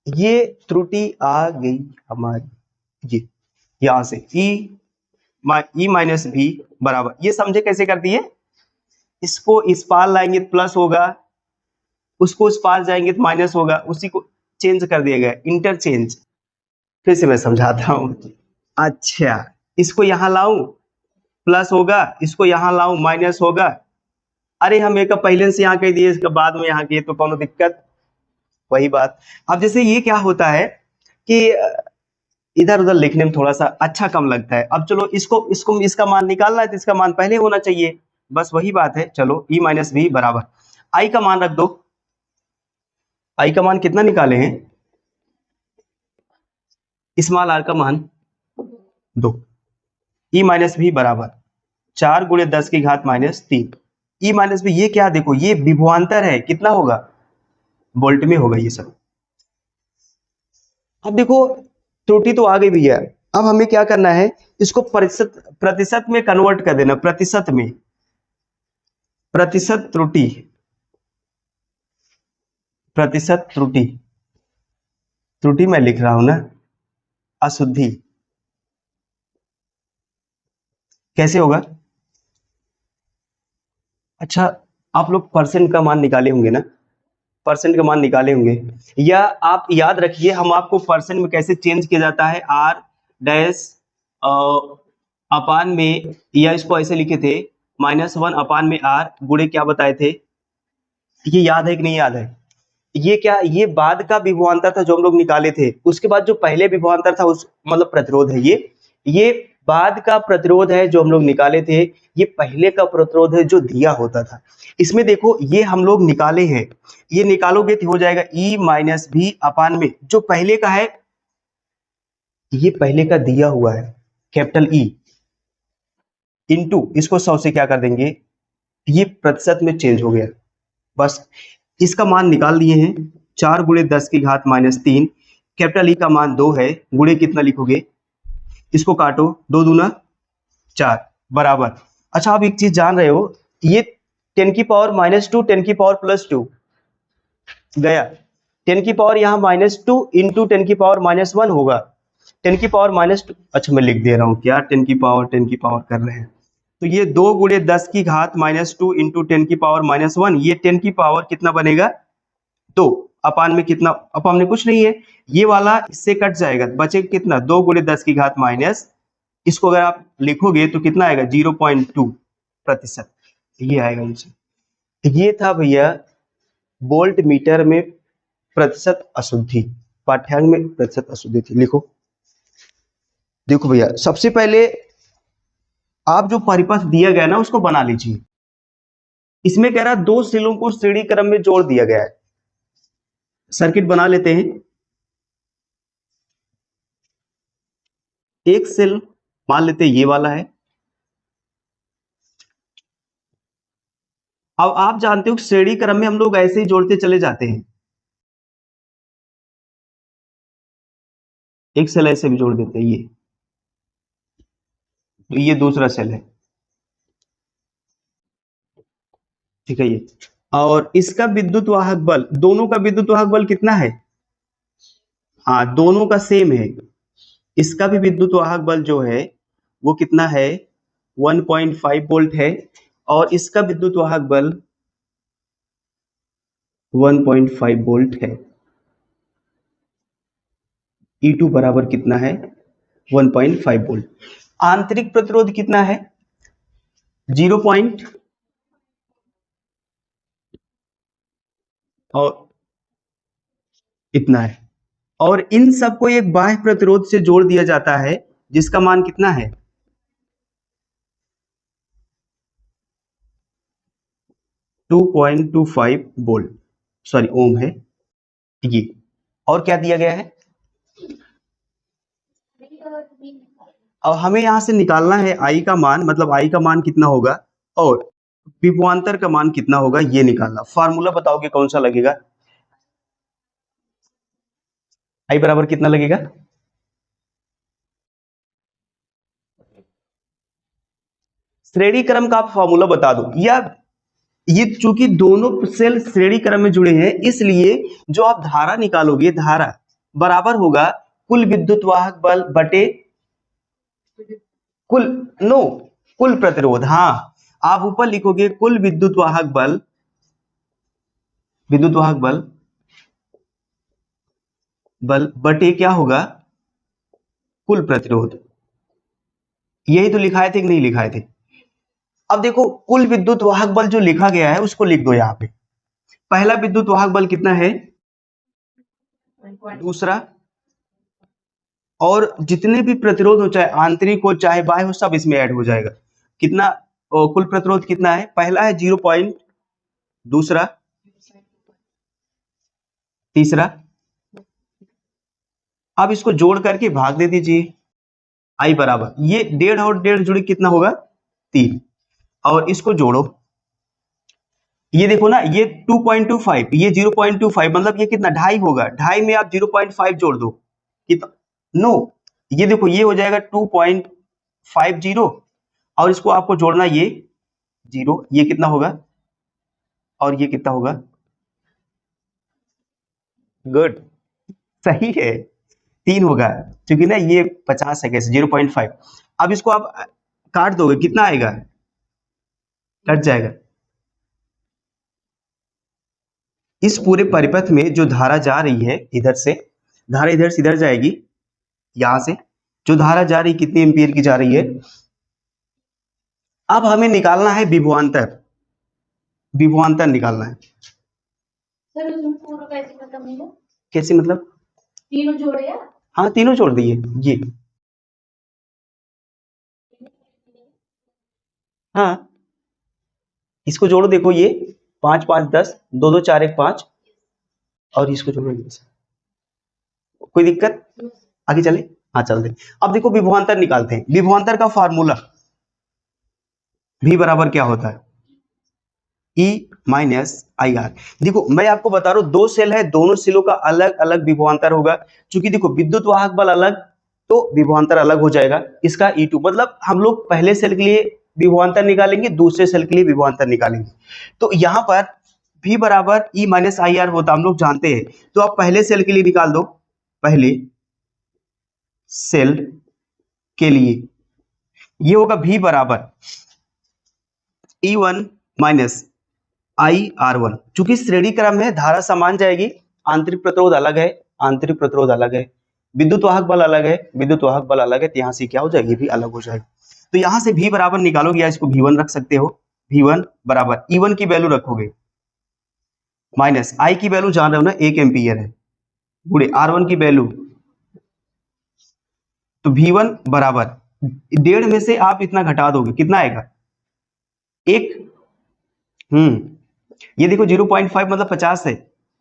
ये त्रुटि आ गई हमारी, ये यहां से E माइनस भी बराबर, ये समझे कैसे कर दिए, इसको इस पार लाएंगे तो प्लस होगा, उसको इस पार जाएंगे तो माइनस होगा, उसी को चेंज कर दिया गया, इंटरचेंज। फिर से मैं समझाता हूं, अच्छा इसको यहां लाऊं प्लस होगा, इसको यहां लाऊं माइनस होगा, अरे हम एक पहले से यहाँ कह दिए, इसके बाद में यहाँ किए तो कौन दिक्कत, वही बात। अब जैसे ये क्या होता है कि इधर उधर लिखने में थोड़ा सा अच्छा कम लगता है, अब चलो इसको इसका मान निकालना है तो इसका मान पहले होना चाहिए, बस वही बात है। चलो E माइनस भी बराबर आई का मान रख दो, आई का मान कितना निकाले हैं, स्मॉल आर का मान 2, E माइनस भी बराबर 4 गुणे 10 की घात माइनस 3, E माइनस भी ये क्या, देखो ये विभवांतर है, कितना होगा, वोल्ट में होगा ये सब। अब देखो त्रुटि तो आ गई भैया, अब हमें क्या करना है, इसको प्रतिशत में कन्वर्ट कर देना, प्रतिशत में, प्रतिशत त्रुटि, प्रतिशत त्रुटि, त्रुटि मैं लिख रहा हूं ना, अशुद्धि कैसे होगा, अच्छा आप लोग परसेंट का मान निकाले होंगे ना, परसेंट का मान निकाले होंगे, या आप याद रखिए हम आपको परसेंट में कैसे चेंज किया जाता है, आर डैश अपान में, या इसको ऐसे लिखे थे -1 अपान में आर गुणे क्या बताए थे, ये याद है कि नहीं याद है, ये क्या, ये बाद का विभवांतर था जो हम लोग निकाले थे, उसके बाद जो पहले विभवांतर था उस मतलब प्रतिरोध है, ये बाद का प्रतिरोध है जो हम लोग निकाले थे, ये पहले का प्रतिरोध है जो दिया होता था। इसमें देखो ये हम लोग निकाले हैं, ये निकालोगे तो हो जाएगा E माइनस भी अपान में जो पहले का है, ये पहले का दिया हुआ है कैपिटल E इंटू इसको 100 से क्या कर देंगे, ये प्रतिशत में चेंज हो गया, बस इसका मान निकाल दिए हैं, 4 गुणे 10 की घात माइनस 3, कैपिटल E का मान 2 है, गुणे कितना लिखोगे, इसको काटो, 2 दूना 4 बराबर, अच्छा आप एक चीज जान रहे हो, ये 10 की पावर -2 10 की पावर +2 गया, 10 की पावर यहाँ -2 इंटू 10 की पावर -1 होगा, 10 की पावर -2, अच्छा मैं लिख दे रहा हूँ क्या, 10 की पावर कर रहे हैं, तो ये 2 गुणे 10 की घात -2 इंटू 10 की पावर -1, ये 10 की पावर कितना बनेगा 2 अपान में कितना, अपान में कुछ नहीं है, ये वाला इससे कट जाएगा, बचेगा कितना, 2 गुणे 10 की घात माइनस, इसको अगर आप लिखोगे तो कितना आएगा 0.2%, ये आएगा इनसे। ये था भैया वोल्ट मीटर में प्रतिशत अशुद्धि, पाठ्यांक में प्रतिशत अशुद्धि थी, लिखो। देखो भैया सबसे पहले आप जो परिपथ दिया गया ना उसको बना लीजिए, इसमें कह रहा है 2 सेलों को श्रेणी क्रम में जोड़ दिया गया है, सर्किट बना लेते हैं, एक सेल मान लेते हैं ये वाला है, अब आप जानते हो श्रेणी क्रम में हम लोग ऐसे ही जोड़ते चले जाते हैं, एक सेल ऐसे भी जोड़ देते हैं, ये तो ये दूसरा सेल है, ठीक है ये, और इसका विद्युत वाहक बल, दोनों का विद्युत वाहक बल कितना है, हाँ दोनों का सेम है, इसका भी विद्युत वाहक बल जो है वो कितना है 1.5 वोल्ट है, और इसका विद्युत वाहक बल 1.5 वोल्ट है, E2 बराबर कितना है 1.5 वोल्ट, आंतरिक प्रतिरोध कितना है 0 और इतना है, और इन सबको एक बाह्य प्रतिरोध से जोड़ दिया जाता है जिसका मान कितना है 2.25 वोल्ट, सॉरी ओम है ये, और क्या दिया गया है, अब हमें यहां से निकालना है आई का मान, मतलब आई का मान कितना होगा और विभवांतर का मान कितना होगा ये निकालना, फार्मूला बताओगे कौन सा लगेगा, आई बराबर कितना लगेगा? श्रेणी क्रम का आप फॉर्मूला बता दो, या ये चूंकि दोनों सेल श्रेणी क्रम में जुड़े हैं, इसलिए जो आप धारा निकालोगे, धारा बराबर होगा कुल विद्युत वाहक बल बटे कुल नो कुल प्रतिरोध। हाँ, आप ऊपर लिखोगे कुल विद्युत वाहक बल बटे क्या होगा? कुल प्रतिरोध। यही तो लिखाए थे कि नहीं लिखाए थे? अब देखो कुल विद्युत वाहक बल जो लिखा गया है उसको लिख दो यहाँ पे। पहला विद्युत वाहक बल कितना है? दूसरा, और जितने भी प्रतिरोध हो, चाहे आंतरिक हो चाहे बाह्य हो, सब इसमें ऐड हो जाएगा। कितना कुल प्रतिरोध कितना है? पहला है 0. दूसरा, तीसरा। अब इसको जोड़ करके भाग दे दीजिए। आई बराबर ये 1.5 और 1.5 जुड़े कितना होगा? 3। और इसको जोड़ो, ये देखो ना, ये 2.25, ये 0.25, मतलब ये कितना? 2.5 होगा। 2.5 में आप 0.5 जोड़ दो कितना? नो, ये देखो ये हो जाएगा 2.50, और इसको आपको जोड़ना ये 0, ये कितना होगा? और ये कितना होगा? गुड, सही है, 3 होगा, क्योंकि ना ये 50 है, कैसे 0.5। अब इसको आप काट दोगे, कितना आएगा? कट जाएगा। इस पूरे परिपथ में जो धारा जा रही है, इधर से धारा इधर से इधर जाएगी, यहां से जो धारा जा रही कितनी एम्पीयर की जा रही है? अब हमें निकालना है विभवांतर, विभवांतर निकालना है। सर इसमें पूरा कैसे खत्म होगा? कैसे मतलब? तीनों जोड़े या? हाँ, तीनों जोड़ दिए ये। हाँ, इसको जोड़ो, देखो ये 5 5 10, 2 2 4 1 5, और इसको जोड़ो ये से। कोई दिक्कत? आगे चले? हाँ चलते। अब देखो विभवांतर निकालते हैं। विभवांतर का फार्मूला V बराबर क्या होता है? E minus I R. देखो मैं आपको बता रहा हूं, दो सेल है, दोनों सेलों का अलग अलग विभवांतर होगा। क्योंकि देखो विद्युत वाहक बल अलग, तो विभवांतर अलग हो जाएगा। इसका E2, मतलब हम लोग पहले सेल के लिए विभवांतर निकालेंगे, दूसरे सेल के लिए विभवांतर निकालेंगे। तो यहाँ पर V बराबर E माइनस आई आर होता, हम लोग जानते हैं। तो आप पहले सेल के लिए निकाल दो, पहले सेल के लिए ये होगा V बराबर E1 माइनस IR1। चूंकि श्रेणी क्रम में धारा समान जाएगी, आंतरिक प्रतिरोध अलग है, आंतरिक प्रतिरोध अलग है, विद्युत वाहक बल अलग है, विद्युत वाहक बल अलग है, तो यहां से क्या हो जाएगी? भी अलग हो जाएगी। तो यहां से V बराबर निकालोगे, या इसको V1 रख सकते हो। V1 बराबर E1 की वैल्यू रखोगे माइनस I की वैल्यू जान रहे हो ना, 1 एम्पीयर है, गुणे R1 की वैल्यू। तो V1 बराबर 1.5 में से आप इतना घटा दोगे, कितना आएगा? 1। ये देखो 0.5 मतलब 50 है,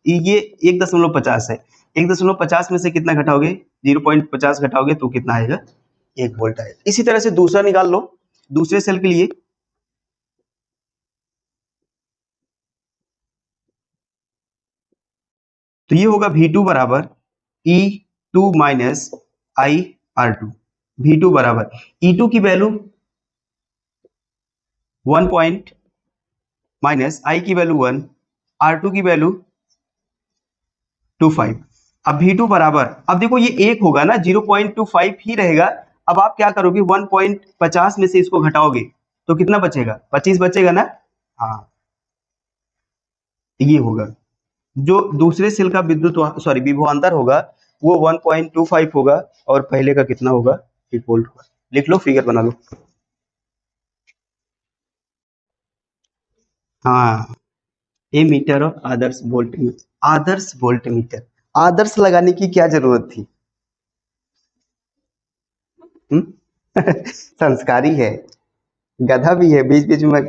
ये 1.50 है। 1.50 में से कितना घटाओगे? 0.50 घटाओगे तो कितना आएगा? 1 वोल्ट आएगा। इसी तरह से दूसरा निकाल लो, दूसरे सेल के लिए। तो ये होगा V2 बराबर E2 माइनस IR2। V2 बराबर E2 की वैल्यू 1 पॉइंट माइनस I की वैल्यू 1, R2 की वैल्यू 25। अब V2 बराबर, अब देखो ये 1 होगा ना, 0.25 ही रहेगा। अब आप क्या करोगे? 1.50 में से इसको घटाओगे तो कितना बचेगा? 25 बचेगा ना। हाँ, ये होगा जो दूसरे सेल का विभवांतर होगा, वो 1.25 होगा, और पहले का कितना होगा? 1 वोल्ट होगा। लिख लो, फिगर बना लो। हाँ, एमीटर और आदर्श वोल्टमीटर। आदर्श वोल्टमीटर, आदर्श लगाने की क्या जरूरत थी? संस्कारी है, गधा भी है, बीच बीच में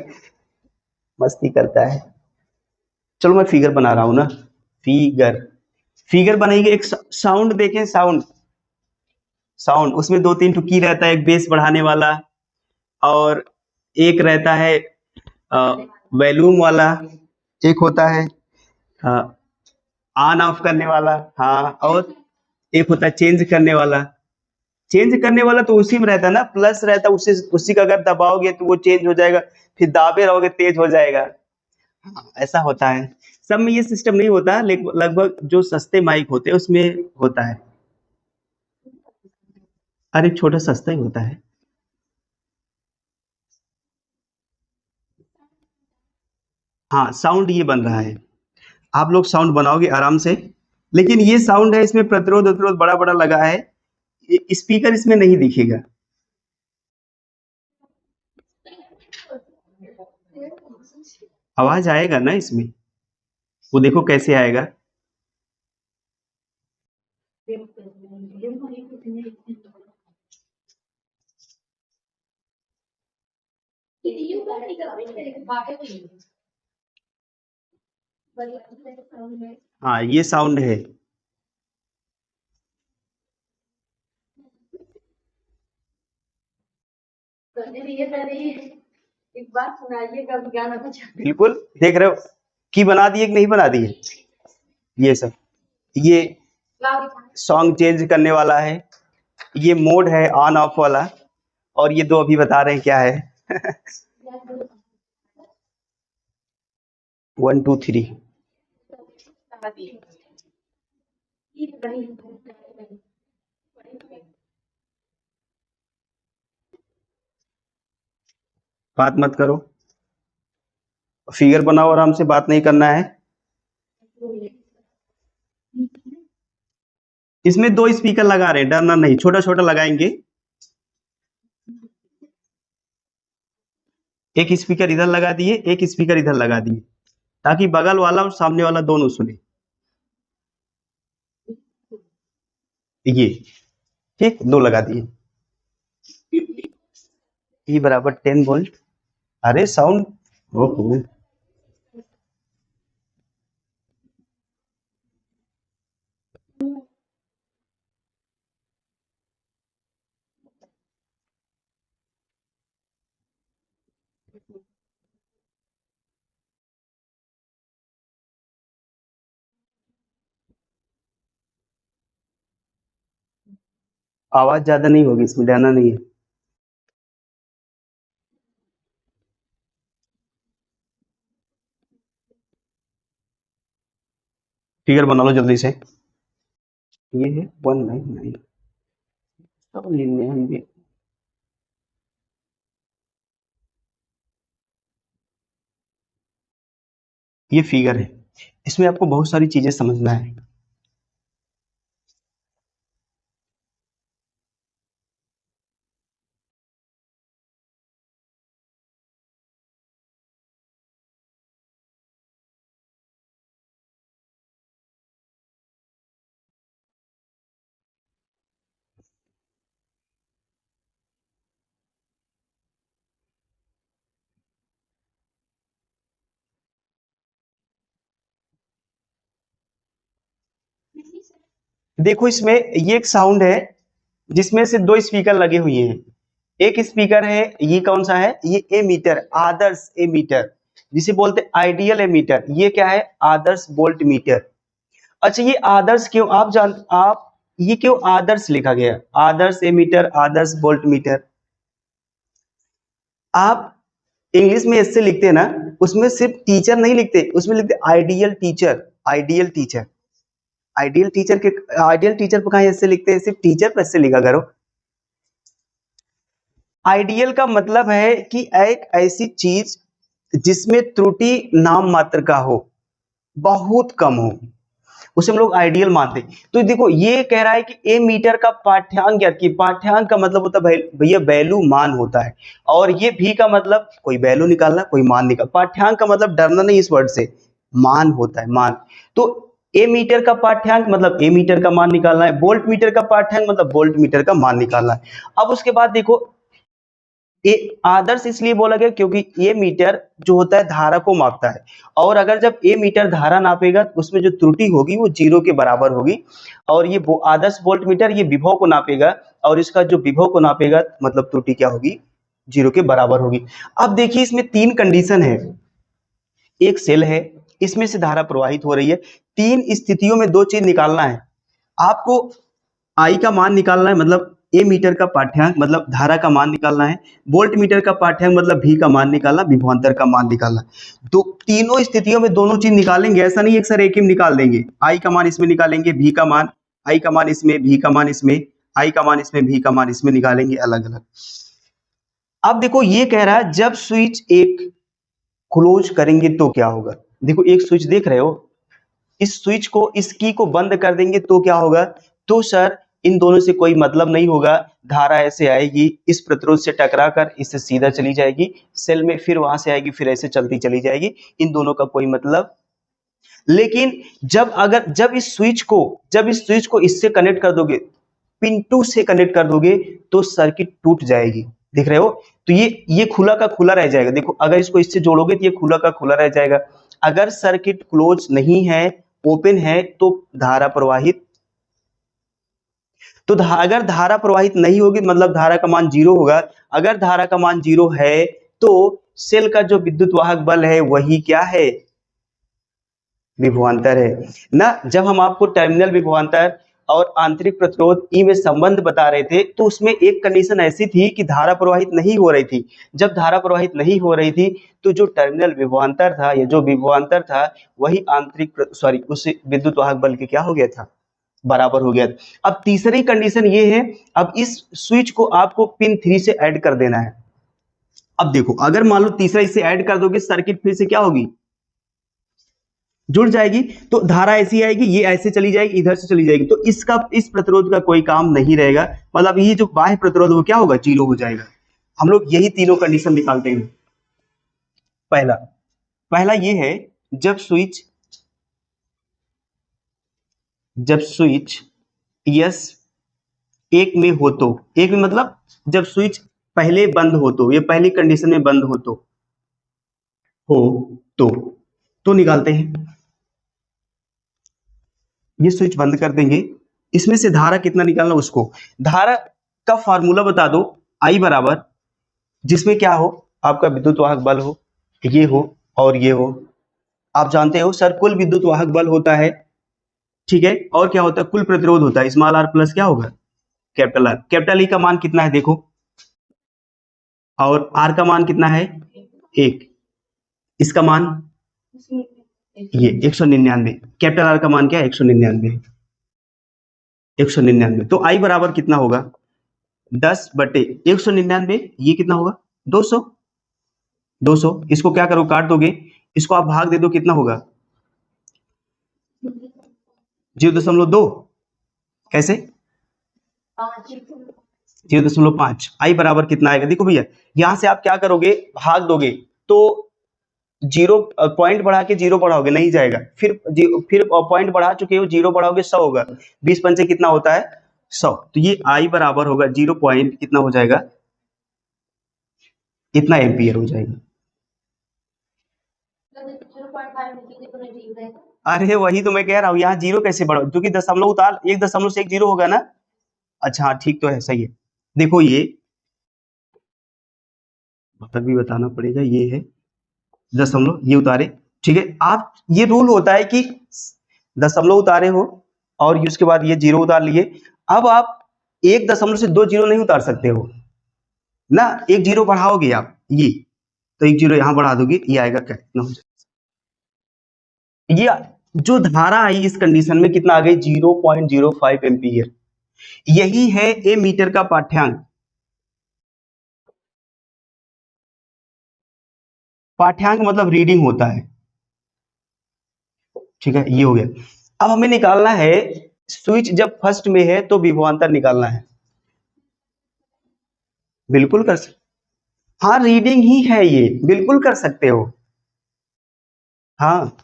मस्ती करता है। चलो मैं फिगर बना रहा हूं ना, फिगर फिगर बनाइए। एक साउंड देखें, साउंड साउंड उसमें 2 3 की रहता है, एक बेस बढ़ाने वाला, और एक रहता है वॉल्यूम वाला, एक होता है ऑन ऑफ करने वाला। हाँ, और एक होता है चेंज करने वाला। चेंज करने वाला तो उसी में रहता है ना, प्लस रहता है, उसी का अगर दबाओगे तो वो चेंज हो जाएगा, फिर दाबे रहोगे तेज हो जाएगा। हाँ, ऐसा होता है। सब में ये सिस्टम नहीं होता, लेकिन लगभग जो सस्ते माइक होते हैं उसमें होता है। अरे छोटा सस्ता ही होता है। हाँ, साउंड ये बन रहा है। आप लोग साउंड बनाओगे आराम से, लेकिन ये साउंड है, इसमें प्रतिरोध प्रतिरोध बड़ा बड़ा लगा है, स्पीकर इसमें नहीं दिखेगा। आवाज आएगा ना इसमें, वो देखो कैसे आएगा। हाँ, ये साउंड है। एक बात सुनाइएगा, गाना कुछ बिल्कुल, देख रहे हो कि बना दिए कि नहीं बना दिए। ये सब, ये सॉन्ग चेंज करने वाला है, ये मोड है ऑन ऑफ वाला, और ये दो अभी बता रहे हैं क्या है। 1 2 3। बात मत करो, फिगर बनाओ आराम से, बात नहीं करना है। इसमें 2 स्पीकर लगा रहे हैं, डरना नहीं, छोटा छोटा लगाएंगे। एक स्पीकर इधर लगा दिए, एक स्पीकर इधर लगा दिए, ताकि बगल वाला और सामने वाला दोनों सुने। ये ठीक, 2 लगा दिए। E बराबर 10 वोल्ट। अरे साउंड, ओहो, आवाज ज्यादा नहीं होगी इसमें, डरना नहीं है। फिगर बना लो जल्दी से। ये है 199, 99। ये फिगर है, इसमें आपको बहुत सारी चीजें समझना है। देखो इसमें ये एक साउंड है, जिसमें से 2 स्पीकर लगे हुए हैं। एक स्पीकर है, ये कौन सा है, ये एमीटर, आदर्श एमीटर, जिसे बोलते हैं आइडियल एमीटर। ये क्या है, आदर्श वोल्ट मीटर। अच्छा, ये आदर्श क्यों, आप ये क्यों आदर्श लिखा गया, आदर्श एमीटर, आदर्श वोल्ट मीटर। आप इंग्लिश में ऐसे लिखते हैं ना, उसमें सिर्फ टीचर नहीं लिखते, उसमें लिखते ideal teacher, ideal teacher. Ideal teacher पर कहा ऐसे लिखते हैं, सिर्फ टीचर पर ऐसे लिखा करो। आइडियल का मतलब है कि एक ऐसी चीज जिसमें त्रुटि नाम मात्र का हो, बहुत कम हो, उसे हम लोग आइडियल मानते हैं। तो देखो ये कह रहा है कि ए मीटर का पाठ्यांक, क्या कि पाठ्यांक का मतलब होता है भैया वैल्यू, मान होता है। और ये भी का मतलब कोई वैल्यू निकालना, कोई मान निकाल, पाठ्यांक का मतलब डरना नहीं इस वर्ड से, मान होता है, मान। तो ए मीटर का पाठ्यांक मतलब ए मीटर का मान निकालना है, वोल्ट मीटर का पाठ्यांक मतलब वोल्ट मीटर का मान निकालना है। अब उसके बाद देखो, ये आदर्श इसलिए बोला गया क्योंकि ये मीटर जो होता है धारा को मापता है, और अगर जब ये मीटर धारा नापेगा तो उसमें जो त्रुटि होगी वो 0 के बराबर होगी। और ये आदर्श वोल्ट मीटर ये विभव को नापेगा, और इसका जो विभव को नापेगा मतलब त्रुटि क्या होगी, 0 के बराबर होगी। अब देखिए इसमें 3 कंडीशन है। एक सेल है, इसमें से धारा प्रवाहित हो रही है, 3 स्थितियों में 2 चीज निकालना है आपको। आई का मान निकालना है, मतलब ए मीटर का पाठ्यांक मतलब धारा का मान निकालना है, वोल्ट मीटर का पाठ्यांक मतलब भी का मान निकालना, विभवांतर का मान निकालना। तो तीनों स्थितियों में दोनों चीज निकालेंगे, ऐसा नहीं एक सर एक ही में निकाल देंगे। आई का मान इसमें निकालेंगे, भी का मान, आई का मान इसमें, भी का मान इसमें, आई का मान इसमें, भी का मान इसमें निकालेंगे अलग अलग। अब देखो ये कह रहा है जब स्विच एक क्लोज करेंगे तो क्या होगा। देखो एक स्विच देख रहे हो, इस स्विच को, इस की को बंद कर देंगे तो क्या होगा। तो सर इन दोनों से कोई मतलब नहीं होगा, धारा ऐसे आएगी इस प्रतिरोध से टकराकर इससे सीधा चली जाएगी सेल में, फिर वहां से आएगी फिर ऐसे चलती चली जाएगी, इन दोनों का कोई मतलब। लेकिन जब इस स्विच को इससे कनेक्ट कर दोगे, पिन 2 से कनेक्ट कर दोगे तो सर्किट टूट जाएगी। देख रहे हो, तो ये खुला का खुला रह जाएगा। देखो अगर इसको इससे जोड़ोगे तो ये खुला का खुला रह जाएगा। अगर सर्किट क्लोज नहीं है, ओपन है, तो धारा प्रवाहित, तो अगर धारा प्रवाहित नहीं होगी मतलब धारा का मान 0 होगा। अगर धारा का मान 0 है तो सेल का जो विद्युत वाहक बल है वही क्या है, विभवांतर है ना। जब हम आपको टर्मिनल विभवांतर और आंतरिक प्रतिरोध ई में संबंध बता रहे थे तो उसमें एक कंडीशन ऐसी थी कि धारा प्रवाहित नहीं हो रही थी। जब धारा प्रवाहित नहीं हो रही थी तो जो टर्मिनल विभवांतर था या जो विभवांतर था वही उस विद्युत वाहक बल के क्या हो गया था, बराबर हो गया। अब तीसरी कंडीशन ये है, अब इस स्विच को आपको पिन 3 से ऐड कर देना है। अब देखो अगर मान लो तीसरा इसे ऐड कर दोगे, सर्किट फिर से क्या होगी, जुड़ जाएगी। तो धारा ऐसी आएगी, ये ऐसे चली जाएगी, इधर से चली जाएगी, तो इस प्रतिरोध का कोई काम नहीं रहेगा। मतलब ये जो बाह्य प्रतिरोध वो क्या होगा, 0 हो जाएगा। हम लोग यही तीनों कंडीशन निकालते हैं। पहला ये है जब स्विच यस एक में हो तो, एक में मतलब जब स्विच पहले बंद हो तो, ये पहली कंडीशन में बंद हो तो निकालते हैं। ये स्विच बंद कर देंगे, इसमें से धारा कितना निकालना उसको, धारा का फार्मूला बता दो, आई बराबर जिसमें क्या हो, आपका विद्युत वाहक बल हो, ये हो और ये हो। आप जानते हो सर कुल विद्युत वाहक बल होता है, ठीक है, और क्या होता है, कुल प्रतिरोध होता है, स्मॉल आर प्लस क्या होगा, कैपिटल आर। कैपिटल ई का मान कितना है देखो, और आर का मान कितना है 1, इसका मान ये 199, कैपिटल आर का मान क्या है 199। तो आई बराबर कितना होगा 10/199, ये कितना होगा 200। इसको क्या करो, काट दोगे, इसको आप भाग दे दो, कितना होगा 0.2, कैसे 0.5। आई बराबर कितना आएगा, देखो भैया यहां से आप क्या करोगे, भाग दोगे तो 0 पॉइंट बढ़ा के 0 बढ़ाओगे नहीं जाएगा, फिर पॉइंट बढ़ा चुके हो 0 बढ़ाओगे 100 होगा, 20 पंचे कितना होता है 100। तो ये आई बराबर होगा 0 पॉइंट कितना हो जाएगा, इतना एम्पियर हो जाएगा। अरे वही तो मैं कह रहा हूँ, यहाँ 0 कैसे बढ़ो, क्योंकि दशमलव उतार 1 दशमलव से 1 0 होगा ना। अच्छा हाँ ठीक तो है, सही है। देखो ये मतलब भी बताना पड़ेगा, ये है दशमलव, ये उतारे, ठीक है। आप ये रूल होता है कि दशमलव उतारे हो और उसके बाद ये 0 उतार लिए। अब आप 1 दशमलव से 2 0 नहीं उतार सकते हो ना, 1 0 बढ़ाओगे आप, ये तो 1 0 यहां बढ़ा दोगे, ये आएगा क्या, इतना हो जाएगा। ये जो धारा आई इस कंडीशन में कितना आ गई 0.05 एम्पियर, यही है ए मीटर का पाठ्यांक। पाठ्यांक मतलब रीडिंग होता है, ठीक है, ये हो गया। अब हमें निकालना है स्विच जब फर्स्ट में है तो विभवांतर निकालना है। बिल्कुल कर सकते, हाँ रीडिंग ही है ये, बिल्कुल कर सकते हो। हाँ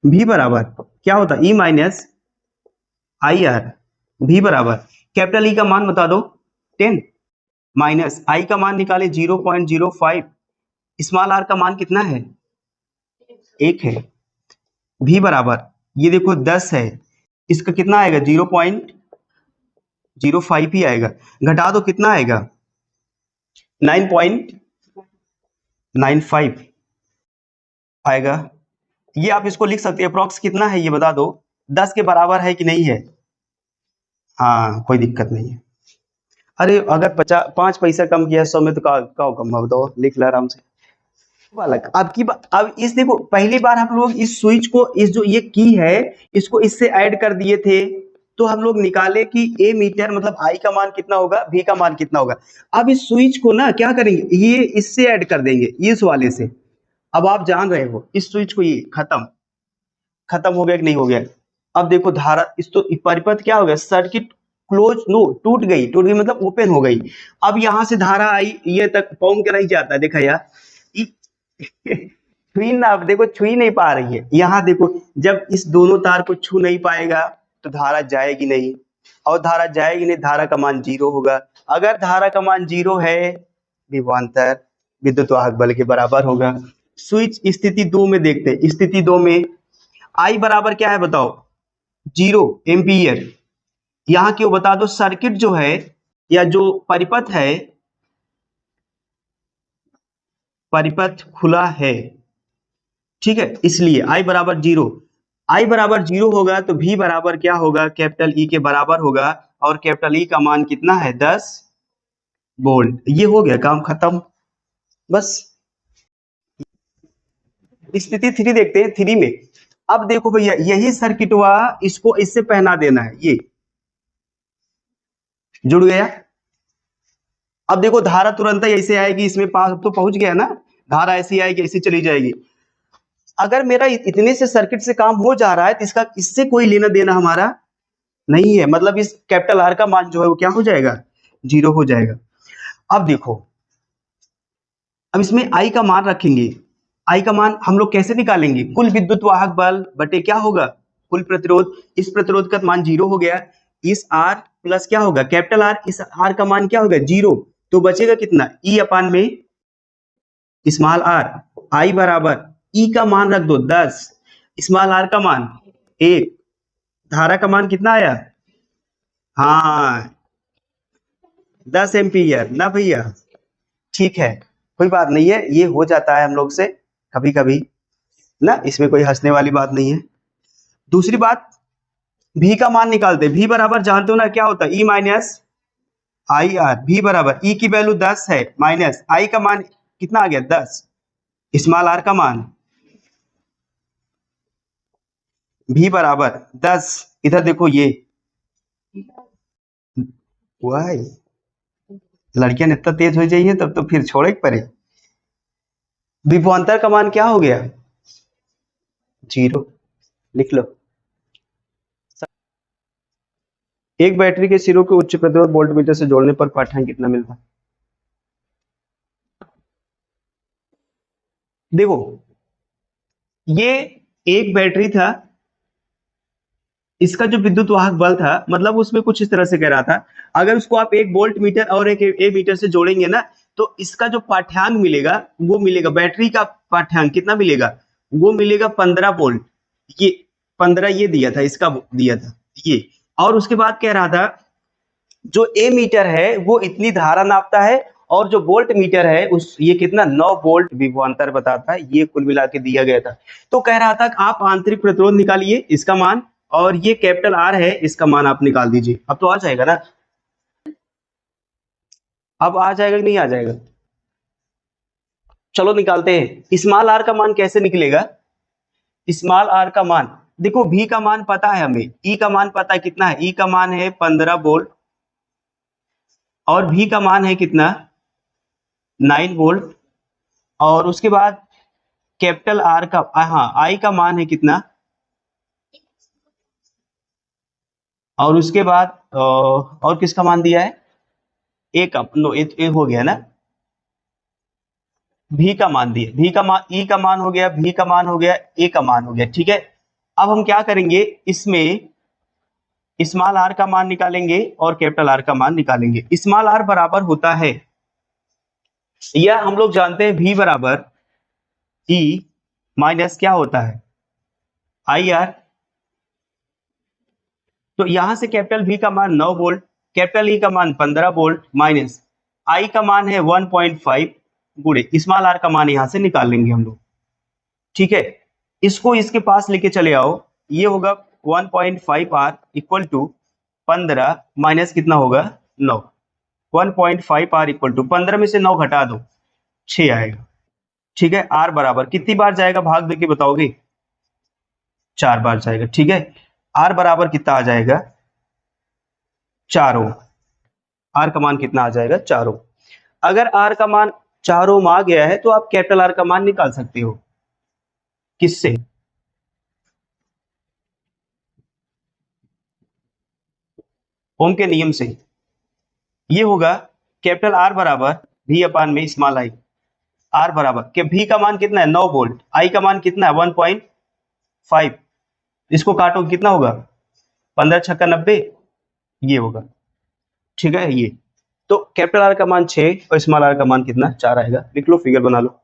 भी बराबर क्या होता है, ई माइनस आई आर, भी बराबर कैपिटल ई का मान बता दो 10 माइनस आई का मान निकाले 0.05, स्मॉल आर का मान कितना है 1 है, भी बराबर ये देखो 10 है, इसका कितना आएगा 0.05 ही आएगा, घटा दो कितना आएगा 9.95 आएगा। ये आप इसको लिख सकते हैं, अप्रॉक्स कितना है ये बता दो, 10 के बराबर है कि नहीं है, हाँ कोई दिक्कत नहीं है। अरे अगर 5 पैसा कम किया 100 में तो का कम है बताओ, लिख लो आराम से। बालक आपकी अब इस देखो पहली बार हम लोग इस स्विच को, इस जो ये की है इसको इससे ऐड कर दिए थे, तो हम लोग निकाले कि ए मीटर मतलब आई का मान कितना होगा, भी का मान कितना होगा। अब इस स्विच को ना क्या करेंगे, ये इससे ऐड कर देंगे इस वाले से। अब आप जान रहे हो इस स्विच को, ये खत्म खत्म हो गया कि नहीं हो गया। अब देखो धारा इस तो परिपथ क्या हो गया, सर्किट क्लोज, नो टूट गई मतलब ओपन हो गई। अब यहां से धारा आई ये तक पहुंच के नहीं जाता, देखा यार छुई ना, अब देखो छुई नहीं पा रही है। यहाँ देखो जब इस दोनों तार को छू नहीं पाएगा तो धारा जाएगी नहीं, और धारा जाएगी नहीं, धारा का मान 0 होगा। अगर धारा का मान 0 है, विभवांतर विद्युत वाहक बल के बराबर होगा। स्विच स्थिति 2 में देखते हैं, स्थिति 2 में आई बराबर क्या है बताओ, 0 एम्पियर। यहाँ क्यों बता दो, सर्किट जो है या जो परिपथ है, परिपथ खुला है, ठीक है, इसलिए आई बराबर 0। आई बराबर 0 होगा तो भी बराबर क्या होगा, कैपिटल ई के बराबर होगा, और कैपिटल ई का मान कितना है 10 वोल्ट। ये हो गया काम खत्म बस। स्थिति 3 देखते हैं, 3 में अब देखो भैया यही सर्किट हुआ, इसको इससे पहना देना है, ये जुड़ गया। अब देखो धारा तुरंत ही ऐसे आएगी, इसमें पास तो पहुंच गया ना, धारा ऐसी आएगी ऐसी चली जाएगी। अगर मेरा इतने से सर्किट से काम हो जा रहा है तो इसका इससे कोई लेना देना हमारा नहीं है, मतलब इस कैपिटल आर का मान जो है वो क्या हो जाएगा, 0 हो जाएगा। अब देखो अब इसमें आई का मान रखेंगे, आई का मान हम लोग कैसे निकालेंगे, कुल विद्युत वाहक बल बटे क्या होगा, कुल प्रतिरोध। इस प्रतिरोध का मान 0 हो गया, इस आर प्लस क्या होगा कैपिटल आर, इस आर का मान क्या होगा 0, तो बचेगा कितना ई अपान में स्मॉल आर। आई बराबर ई का मान रख दो 10, स्मॉल आर का मान 1, धारा का मान कितना आया, हाँ 10 एम्पियर ना भैया, ठीक है कोई बात नहीं है, ये हो जाता है हम लोग से कभी कभी ना, इसमें कोई हंसने वाली बात नहीं है। दूसरी बात भी का मान निकालते, भी बराबर जानते हो ना क्या होता है, ई माइनस आई आर। भी बराबर ई की वैल्यू 10 है माइनस आई का मान कितना आ गया 10, स्मॉल आर का मान भी बराबर 10। इधर देखो ये वाई लड़कियां इतना तेज हो जाइए तब तो फिर छोड़े पड़े। विभवांतर का मान क्या हो गया 0, लिख लो। एक बैटरी के सिरों को उच्च प्रतिरोध वोल्टमीटर से जोड़ने पर पाठ्यांक कितना मिलता है। देखो ये एक बैटरी था, इसका जो विद्युत वाहक बल था मतलब उसमें कुछ इस तरह से कह रहा था, अगर उसको आप एक वोल्ट मीटर और एक ए मीटर से जोड़ेंगे ना तो इसका जो पाठ्यांक मिलेगा वो मिलेगा, बैटरी का पाठ्यांक कितना मिलेगा, वो मिलेगा 15 वोल्ट। ये 15 ये दिया था, इसका दिया था ये। और उसके बाद कह रहा था जो ए मीटर है वो इतनी धारा नापता है, और जो वोल्ट मीटर है उस ये कितना 9 वोल्ट विभवांतर बताता है, ये कुल मिला के दिया गया था। तो कह रहा था कि आप आंतरिक प्रतिरोध निकालिए इसका मान, और ये कैपिटल आर है इसका मान आप निकाल दीजिए। अब तो आ जाएगा ना, अब आ जाएगा कि नहीं आ जाएगा, चलो निकालते हैं। स्मॉल आर का मान कैसे निकलेगा, स्मॉल आर का मान देखो, भी का मान पता है हमें, ई का मान पता है कितना है, ई का मान है 15 वोल्ट, और भी का मान है कितना 9 वोल्ट, और उसके बाद कैपिटल आर का, हाँ आई का मान है कितना, और उसके बाद और किसका मान दिया है, ए का, नो ए हो गया ना, भी का मान दिया, भी का मान, ई का मान हो गया, भी का मान हो गया, ए का मान हो गया, ठीक है। अब हम क्या करेंगे, इसमें स्मॉल आर का मान निकालेंगे और कैपिटल आर का मान निकालेंगे। स्मॉल आर बराबर होता है, यह हम लोग जानते हैं, भी बराबर ई माइनस क्या होता है आई आर। तो यहां से कैपिटल भी का मान 9 वोल्ट, कैपिटल ई का मान 15 वोल्ट, माइनस आई का मान है 1.5 गुणे स्मॉल आर का मान यहां से निकाल लेंगे हम लोग, ठीक है। इसको इसके पास लेके चले आओ, ये होगा 1.5 आर इक्वल टू 15 माइनस कितना होगा 9, 1.5 आर इक्वल टू 15 में से 9 घटा दो 6 आएगा। ठीक है, आर बराबर कितनी बार जाएगा भाग देके बताओगे? 4 बार जाएगा। ठीक है, आर बराबर कितना आ जाएगा 4 ओम। आर का मान कितना आ जाएगा 4 ओम। अगर आर का मान 4 ओम आ गया है तो आप कैपिटल आर का मान निकाल सकते हो। किससे? ओम के नियम से। ये होगा कैपिटल आर बराबर भी अपान में स्मॉल आई। आर बराबर के भी का मान कितना है 9 वोल्ट, आई का मान कितना है 1.5। इसको काटो कितना होगा 15 छक्का 90, ये होगा। ठीक है, ये तो कैपिटल आर का मान 6 और स्मॉल आर का मान कितना 4 आएगा। लिख लो, फिगर बना लो।